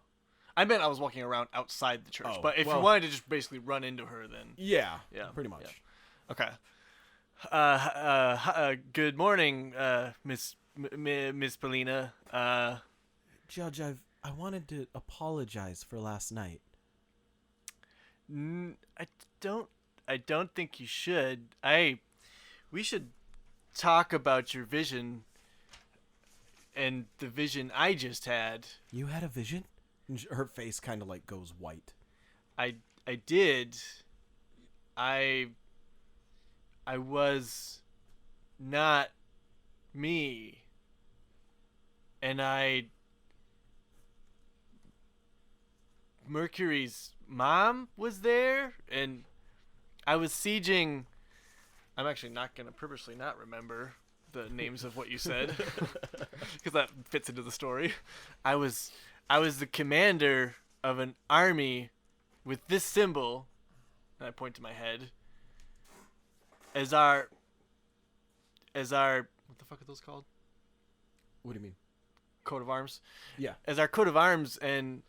I meant I was walking around outside the church, Oh, but if well- you wanted to just basically run into her, then Yeah. Yeah, Pretty much. yeah. Okay. Good morning, Miss Polina. Judge, I wanted to apologize for last night. I don't think you should. We should talk about your vision and the vision I just had. You had a vision? And her face kind of like goes white. I did. I was not me. And Mercury's mom was there, and I was sieging. I'm actually not going to purposely not remember the names of what you said, because that fits into the story. I was the commander of an army with this symbol, and I point to my head, as our what the fuck are those called? What do you mean? Coat of arms. Yeah. As our coat of arms, and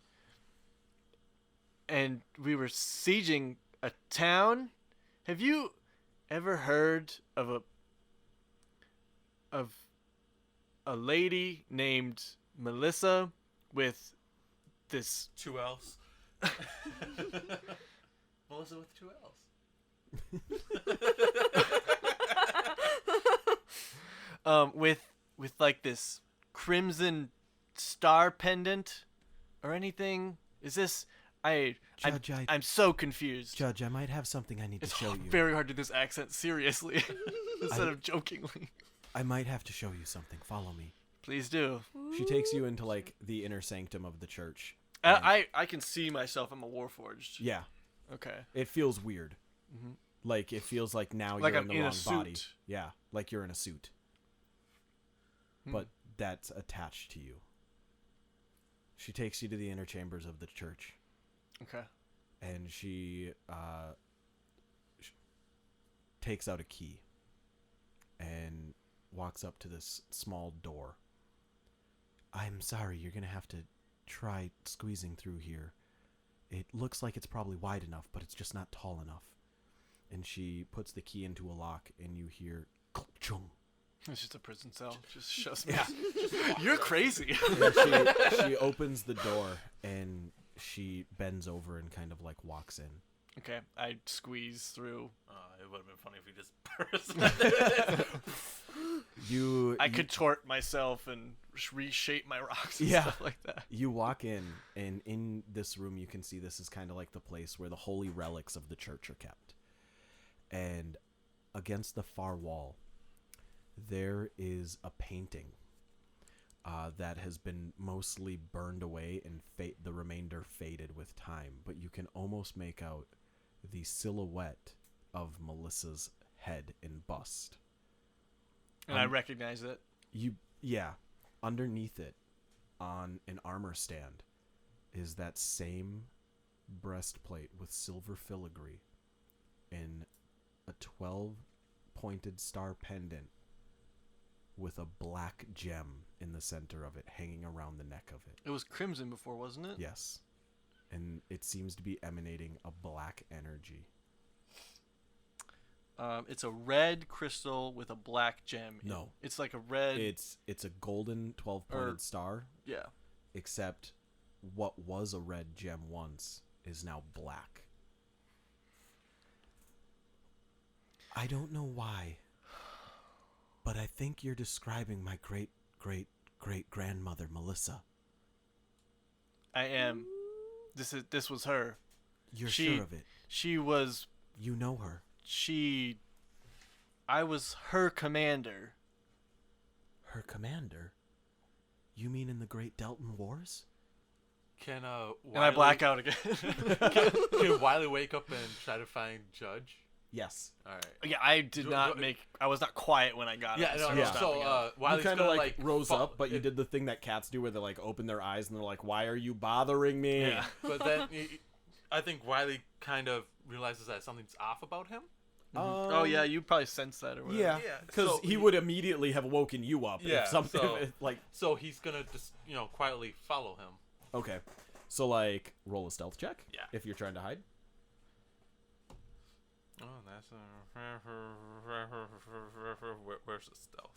we were sieging a town. Have you ever heard of a lady named Melissa with this 2 L's. Melissa with 2 L's. with like this crimson star pendant or anything? Is this Judge, I'm so confused. Judge, I might have something I need It's to show you. very hard to do this accent seriously instead of jokingly. I might have to show you something. Follow me. Please do. She takes you into like the inner sanctum of the church. I can see myself. I'm a warforged. Yeah, Okay. it feels weird. Mhm. Like it feels like now Like you're I'm in the in a wrong body. suit. Yeah, like you're in a suit, Hmm. but that's attached to you. She takes you to the inner chambers of the church, Okay. and she takes out a key and walks up to this small door. I'm sorry, you're gonna have to try squeezing through here. It looks like it's probably wide enough, but it's just not tall enough. And she puts the key into a lock, and you hear chung. It's just a prison cell. Just shoves me. Yeah. You're crazy. And she opens the door, and she bends over and kind of like walks in. Okay. I squeeze through. It would have been funny if we just burst. I contort myself and reshape my rocks and Yeah. stuff like that. You walk in, and in this room, you can see this is kind of like the place where the holy relics of the church are kept. And against the far wall, there is a painting that has been mostly burned away and the remainder faded with time. But you can almost make out the silhouette of Melissa's head and bust. And I recognize it. Underneath it, on an armor stand, is that same breastplate with silver filigree and a 12-pointed star pendant with a black gem in the center of it, hanging around the neck of it. It was crimson before, wasn't it? Yes. And it seems to be emanating a black energy. It's a red crystal with a black gem. No. It's like a red. It's a golden 12-pointed star, Yeah. except what was a red gem once is now black. I don't know why, but I think you're describing my great-great-great-grandmother, Melissa. I am. This was her. You're sure of it? She was. You know her. I was her commander. Her commander? You mean in the Great Delton Wars? Can And I black out again. Can Wylee wake up and try to find Judge? Yes. All right. Yeah, I was not quiet when I got Yeah, it. no, so no. Yeah. So You Wiley's kind gonna of like rose fall- up, but you did the thing that cats do where they like open their eyes and they're like, "Why are you bothering me?" Yeah. But then I think Wiley kind of realizes that something's off about him. Oh yeah, you probably sense that or whatever. Yeah, Yeah, because so he he- would immediately have woken you up Yeah, if something so- if, like. So he's gonna just quietly follow him. Okay, so like roll a stealth check. Yeah. If you're trying to hide. Oh, that's where's the stealth?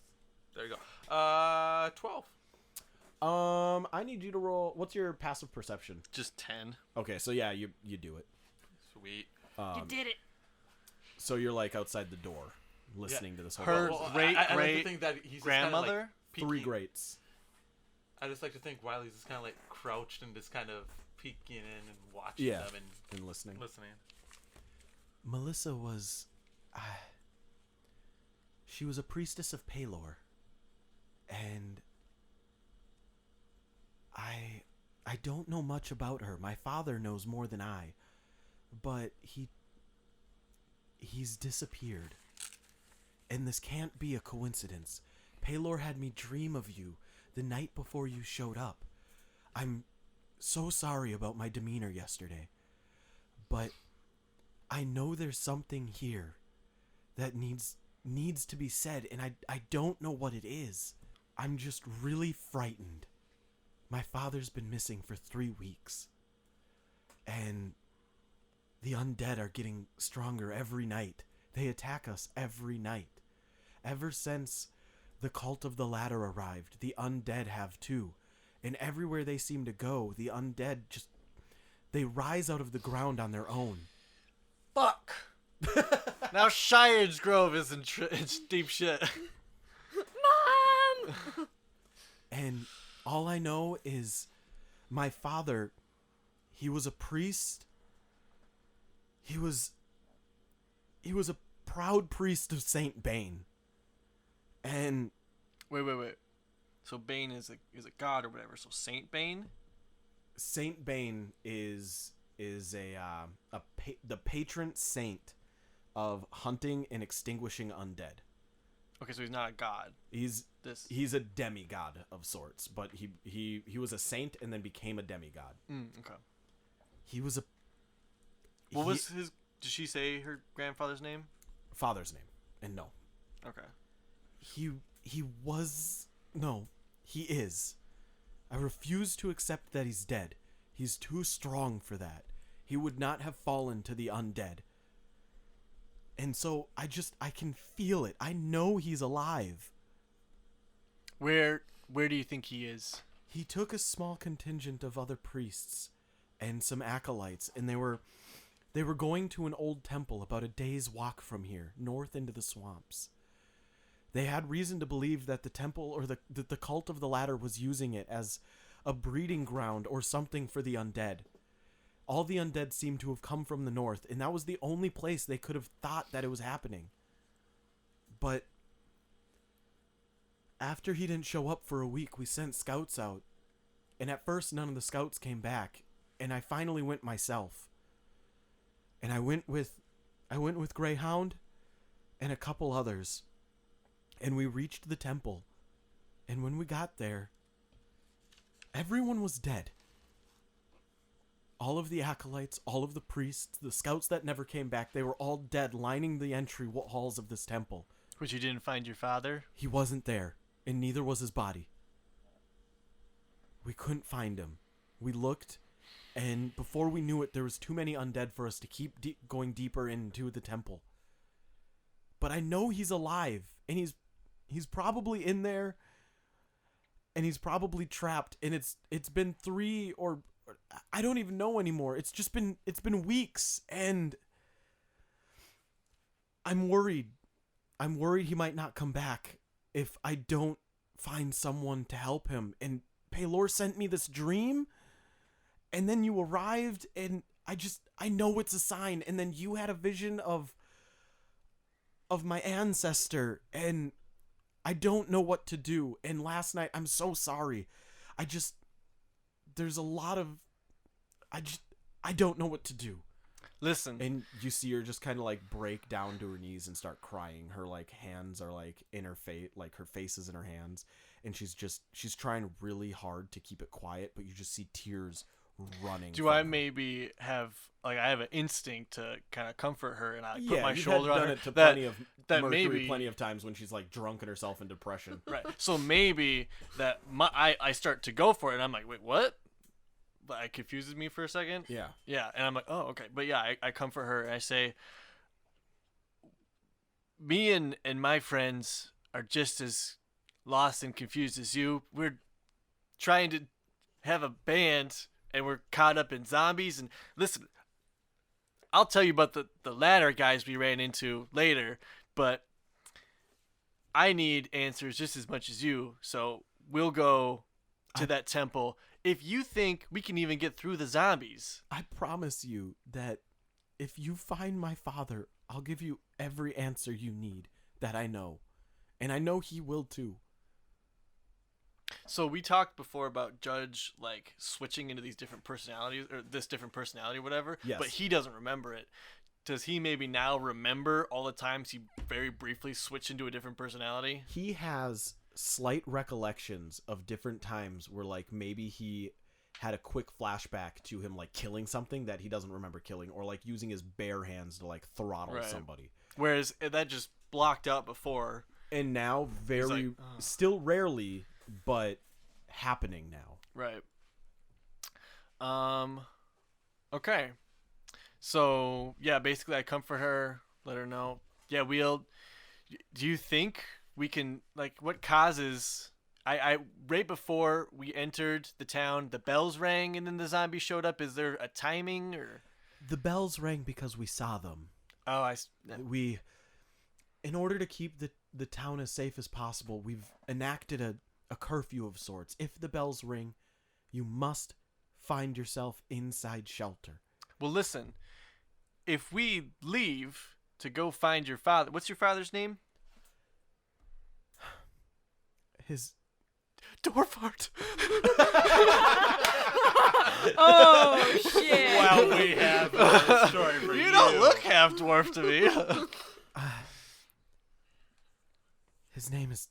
There you go. 12. I need you to roll. What's your passive perception? Just 10. Okay, so yeah, you do it. Sweet. You did it. So you're like outside the door, listening to this whole. Her Well, great I like to great think that he's just kinda, like, grandmother. peeking. Three greats. I just like to think Wiley's just kind of like crouched and just kind of peeking in and watching Yeah. them and And listening. listening. Melissa was. She was a priestess of Palor. And. I don't know much about her. My father knows more than I. But he's disappeared. And this can't be a coincidence. Palor had me dream of you the night before you showed up. I'm so sorry about my demeanor yesterday. But I know there's something here that needs to be said, and I don't know what it is. I'm just really frightened. My father's been missing for 3 weeks. And the undead are getting stronger every night. They attack us every night. Ever since the cult of the ladder arrived, the undead have too. And everywhere they seem to go, the undead just... They rise out of the ground on their own. Fuck. Now Shire's Grove is in deep shit. Mom! And all I know is my father, he was a priest. He was a proud priest of Saint Bane. And Wait. So Bane is a god or whatever. So Saint Bane. Saint Bane is the patron saint of hunting and extinguishing undead. Okay, so he's not a god. He's This. a demigod of sorts, but he was a saint and then became a demigod. Okay. He was a What was his? Did she say her grandfather's name? father's name? And no. Okay. He is. I refuse to accept that he's dead. He's too strong for that. He would not have fallen to the undead. And so I can feel it. I know he's alive. Where do you think he is? He took a small contingent of other priests and some acolytes, and they were going to an old temple about a day's walk from here, north into the swamps. They had reason to believe that the temple or the cult of the ladder was using it as a breeding ground or something for the undead. All the undead seemed to have come from the north, and that was the only place they could have thought that it was happening. But after he didn't show up for a week, we sent scouts out. And at first, none of the scouts came back, and I finally went myself. And I went with Greyhound and a couple others. And we reached the temple. And when we got there, everyone was dead. All of the acolytes, all of the priests, the scouts that never came back, they were all dead, lining the entry halls of this temple. But you didn't find your father? He wasn't there, and neither was his body. We couldn't find him. We looked, and before we knew it, there was too many undead for us to keep going deeper into the temple. But I know he's alive, and he's probably in there, and he's probably trapped, and it's been 3 or I don't even know anymore. It's been weeks, and I'm worried. I'm worried he might not come back if I don't find someone to help him. And Palor sent me this dream, and then you arrived, and I know it's a sign. And then you had a vision of my ancestor, and I don't know what to do. And last night, I'm so sorry. There's a lot of... I don't know what to do. Listen. And you see her just kind of like break down to her knees and start crying. Her like hands are like in her face, like her face is in her hands, and she's trying really hard to keep it quiet, but you just see tears running. Do from I her. maybe have like I have an instinct to kind of comfort her, and I put Yeah, my you've shoulder done on her. it to that plenty of that Mercury maybe plenty of times when she's like drunken herself in depression. right. So maybe that I start to go for it, and I'm like, wait, what? But it confuses me for a second. Yeah. Yeah, and I'm like, oh, okay. But yeah, I comfort her, and I say, me and my friends are just as lost and confused as you. We're trying to have a band, and we're caught up in zombies. And listen, I'll tell you about the latter guys we ran into later, but I need answers just as much as you. So we'll go to that temple. If you think we can even get through the zombies. I promise you that if you find my father, I'll give you every answer you need that I know. And I know he will too. So we talked before about Judge like switching into these different personalities or this different personality or whatever, Yes. but he doesn't remember it. Does he maybe now remember all the times he very briefly switched into a different personality? He has slight recollections of different times where like maybe he had a quick flashback to him like killing something that he doesn't remember killing, or like using his bare hands to like throttle Right. somebody. Whereas that just blocked out before. And now very like, still rarely, but happening now. Right. Okay. So yeah, basically I comfort her, let her know. Yeah, do you think we can, like, what causes I right before we entered the town, the bells rang and then the zombies showed up. Is there a timing or? The bells rang because we saw them. Oh, In order to keep the town as safe as possible, we've enacted a curfew of sorts. If the bells ring, you must find yourself inside shelter. Well, listen. If we leave to go find your father, what's your father's name? His Dwarfart. Oh shit! Well, we have a story for you. You don't look half dwarf to me. his name is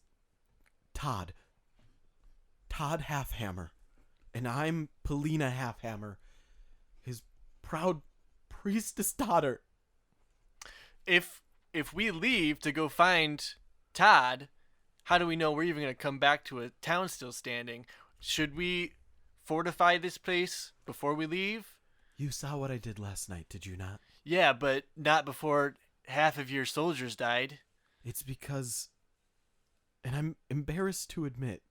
Todd. Todd Halfhammer. And I'm Polina Halfhammer, his proud priestess daughter. If we leave to go find Todd, how do we know we're even going to come back to a town still standing? Should we fortify this place before we leave? You saw what I did last night, did you not? Yeah, but not before half of your soldiers died. It's because, and I'm embarrassed to admit,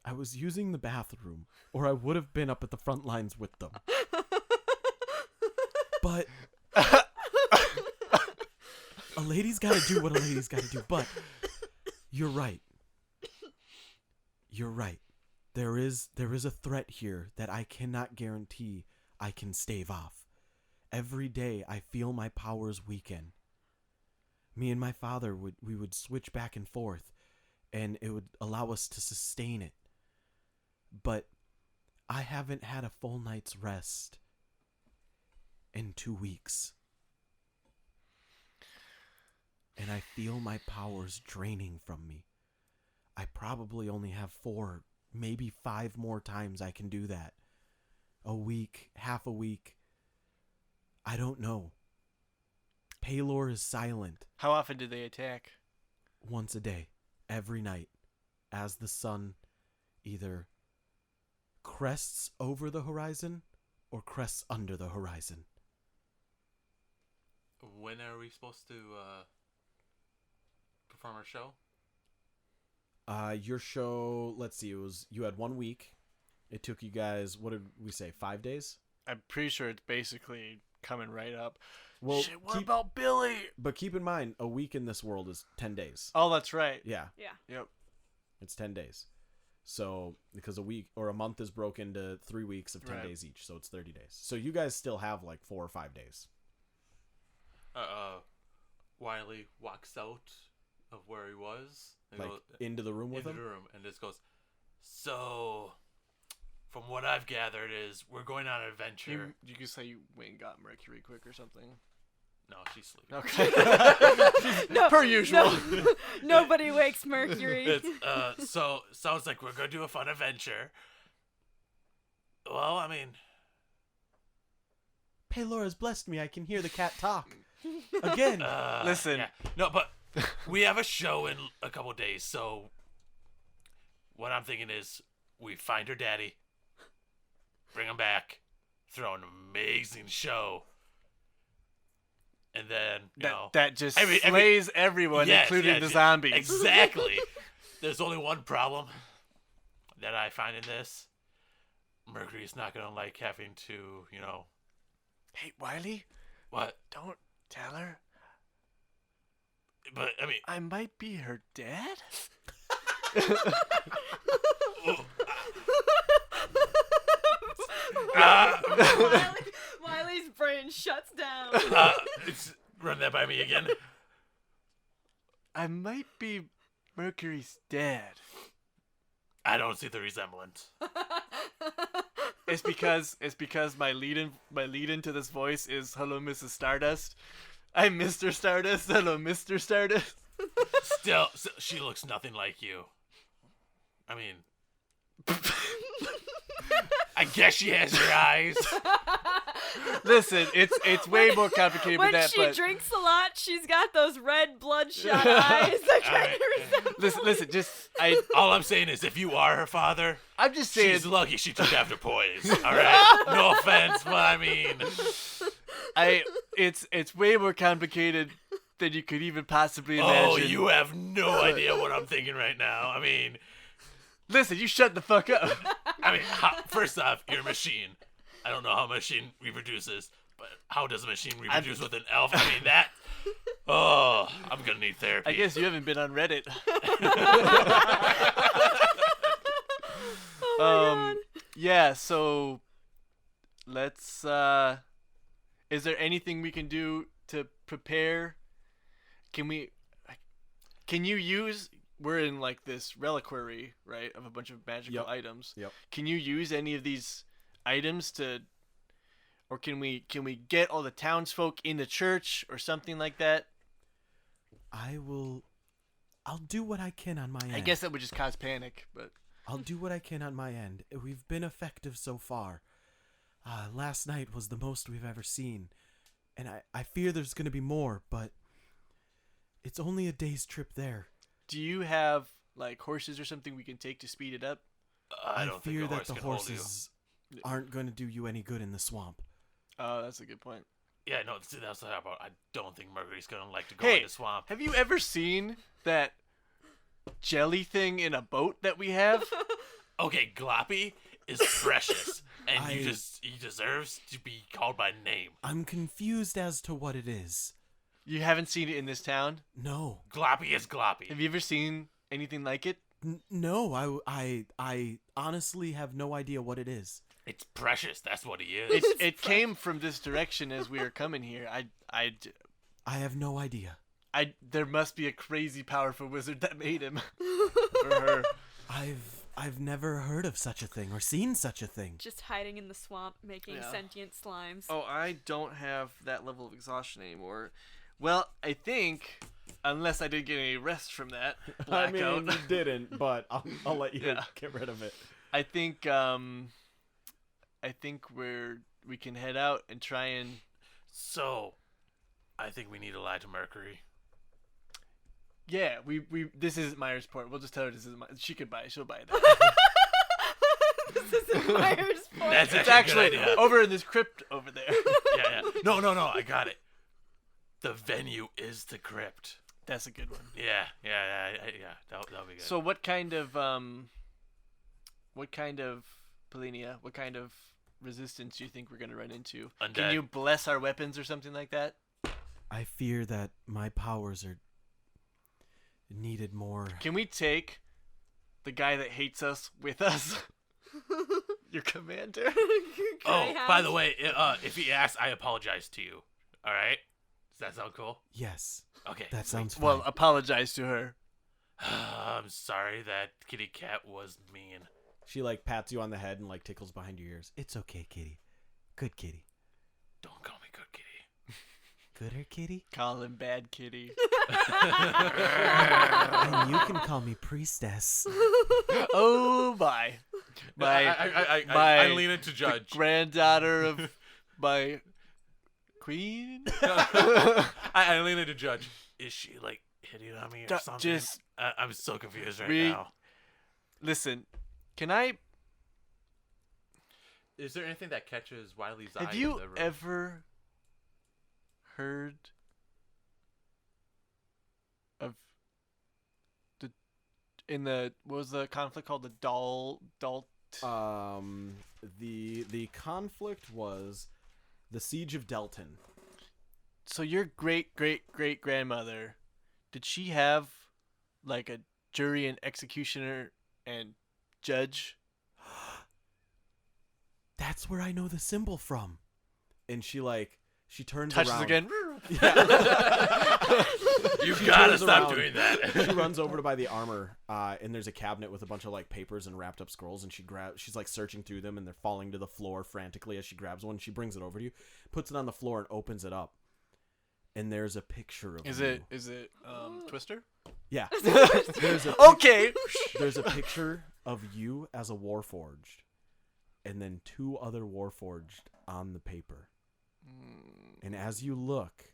I was using the bathroom, or I would have been up at the front lines with them. But a lady's got to do what a lady's got to do. But you're right. You're right. There is a threat here that I cannot guarantee I can stave off. Every day I feel my powers weaken. Me and my father would switch back and forth, and it would allow us to sustain it. But I haven't had a full night's rest in 2 weeks. And I feel my powers draining from me. I probably only have 4, maybe 5 more times I can do that. A week, half a week. I don't know. Paylor is silent. How often do they attack? Once a day, every night, as the sun either crests over the horizon or crests under the horizon. When are we supposed to perform our show? Your show, let's see, you had 1 week. It took you guys, what did we say, 5 days? I'm pretty sure it's basically coming right up. Well, Shit, what about Billy? But keep in mind, a week in this world is 10 days. Oh, that's right. Yeah, Yeah. Yep. it's 10 days. So, because a week or a month is broken into 3 weeks of 10 Right. days each, so it's 30 days. So you guys still have like 4 or 5 days. Wylee walks out of where he was and Like goes into the room with into him. the room and just goes, "So, from what I've gathered, is we're going on an adventure. You could say you went and got Mercury quick or something. No, she's sleeping. Okay. No, Per usual. no. Nobody wakes Mercury. It's, so sounds like we're gonna do a fun adventure. Well, I mean, Paylora's blessed me. I can hear the cat talk. Again. Listen. yeah. No, but we have a show in a couple days, so what I'm thinking is we find her daddy, bring him back, throw an amazing show, and then that just every- slays everyone, Yes, including yes, the zombies. Exactly. There's only one problem that I find in this. Mercury's not gonna like having to, Hey, Wylee, what? don't tell her. But I mean, I might be her dad. Wiley's brain shuts down. run that by me again. I might be Mercury's dad. I don't see the resemblance. It's because my lead into this voice is "Hello, Mrs. Stardust." I'm Mr. Stardust. Hello, Mr. Stardust. Still, she looks nothing like you. I mean, I guess she has your eyes. Listen, it's way more complicated When than that. she But drinks a lot, she's got those red bloodshot eyes that kind Alright. of resemble. listen, All I'm saying is, if you are her father, I'm just saying. she's lucky she took after poise. All right, no offense, but I mean, It's way more complicated than you could even possibly imagine. oh, you have no idea what I'm thinking right now. I mean, Listen, you shut the fuck up. first off, you're a machine. I don't know how a machine reproduces, but how does a machine reproduce with an elf? I mean, that. Oh, I'm gonna need therapy. I guess you haven't been on Reddit. Oh my god. Yeah, so let's is there anything we can do to prepare? Can you use, we're in like this reliquary, right, of a bunch of magical Yep. items. Yep. Can you use any of these items or can we get all the townsfolk in the church or something like that? I'll do what I can on my end. I guess that would just cause panic, but I'll do what I can on my end. We've been effective so far. Last night was the most we've ever seen. And I fear there's going to be more, but it's only a day's trip there. do you have like horses or something we can take to speed it up? I don't fear think a that horse the can hold you. horses aren't going to do you any good in the swamp. Oh, that's a good point. Yeah, no, see, that's what about. I don't think Mercury's gonna like to go Hey, in the swamp. have you ever seen that jelly thing in a boat that we have? Okay, Gloppy is precious, and I- he deserves to be called by name. I'm confused as to what it is. You haven't seen it in this town? No. Gloppy is Gloppy. Have you ever seen anything like it? No, I honestly have no idea what it is. It's precious. That's what he is. It came from this direction as we were coming here. I have no idea. There must be a crazy powerful wizard that made him or her. I've never heard of such a thing or seen such a thing. Just hiding in the swamp, making Yeah. sentient slimes. Oh, I don't have that level of exhaustion anymore. Well, I think, unless I did get any rest from that blackout, you didn't, but I'll let you Yeah. get rid of it. I think we can head out and try and. So, I think we need to lie to Mercury. Yeah, we this isn't Myers Port. We'll just tell her this is she could buy it. She'll buy it. This isn't Myers Point. That's It's actually a actually good idea. over in this crypt over there. Yeah. No, I got it. The venue is the crypt. That's a good one. Yeah. That'll be good. So what kind of Polinia, what kind of resistance do you think we're gonna run into? Undead. Can you bless our weapons or something like that? I fear that my powers are needed more. Can we take the guy that hates us with us? Your commander. Oh, by the way, if he asks, I apologize to you. All right? Does that sound cool? Yes, Okay. that sounds fine. Well, apologize to her. I'm sorry that kitty cat was mean. She like pats you on the head and like tickles behind your ears. It's okay, kitty. Good kitty. Don't call me good kitty. Gooder kitty. Call him bad kitty. And you can call me priestess. Oh my. I lean into Judge. The granddaughter of my queen. I lean into Judge. Is she like hitting on me or something? I'm so confused right now. Listen, can I? Is there anything that catches Wiley's eye? Have you in the room? ever heard of what was the conflict called? The Dalt. The conflict was the Siege of Delton. So your great grandmother, did she have like a jury and executioner and judge? That's where I know the symbol from. And she turns Touches around. again. You She gotta turns stop around. doing that. She runs over to by the armor, and there's a cabinet with a bunch of like papers and wrapped up scrolls, and she's like searching through them, and they're falling to the floor frantically as she grabs one. She brings it over to you, puts it on the floor, and opens it up. And there's a picture of Is you. it Twister? Yeah. Okay. There's a picture of you as a warforged, and then 2 other warforged on the paper. And as you look,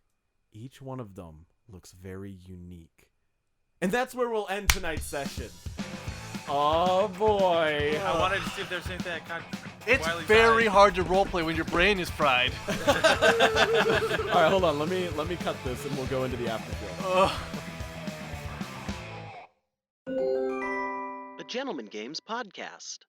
each one of them looks very unique. And that's where we'll end tonight's session. Oh boy. I wanted to see if there's anything that caught It's Wiley's very eye. hard to roleplay when your brain is fried. All right, hold on. Let me cut this and we'll go into the after show. A Gentleman Games podcast.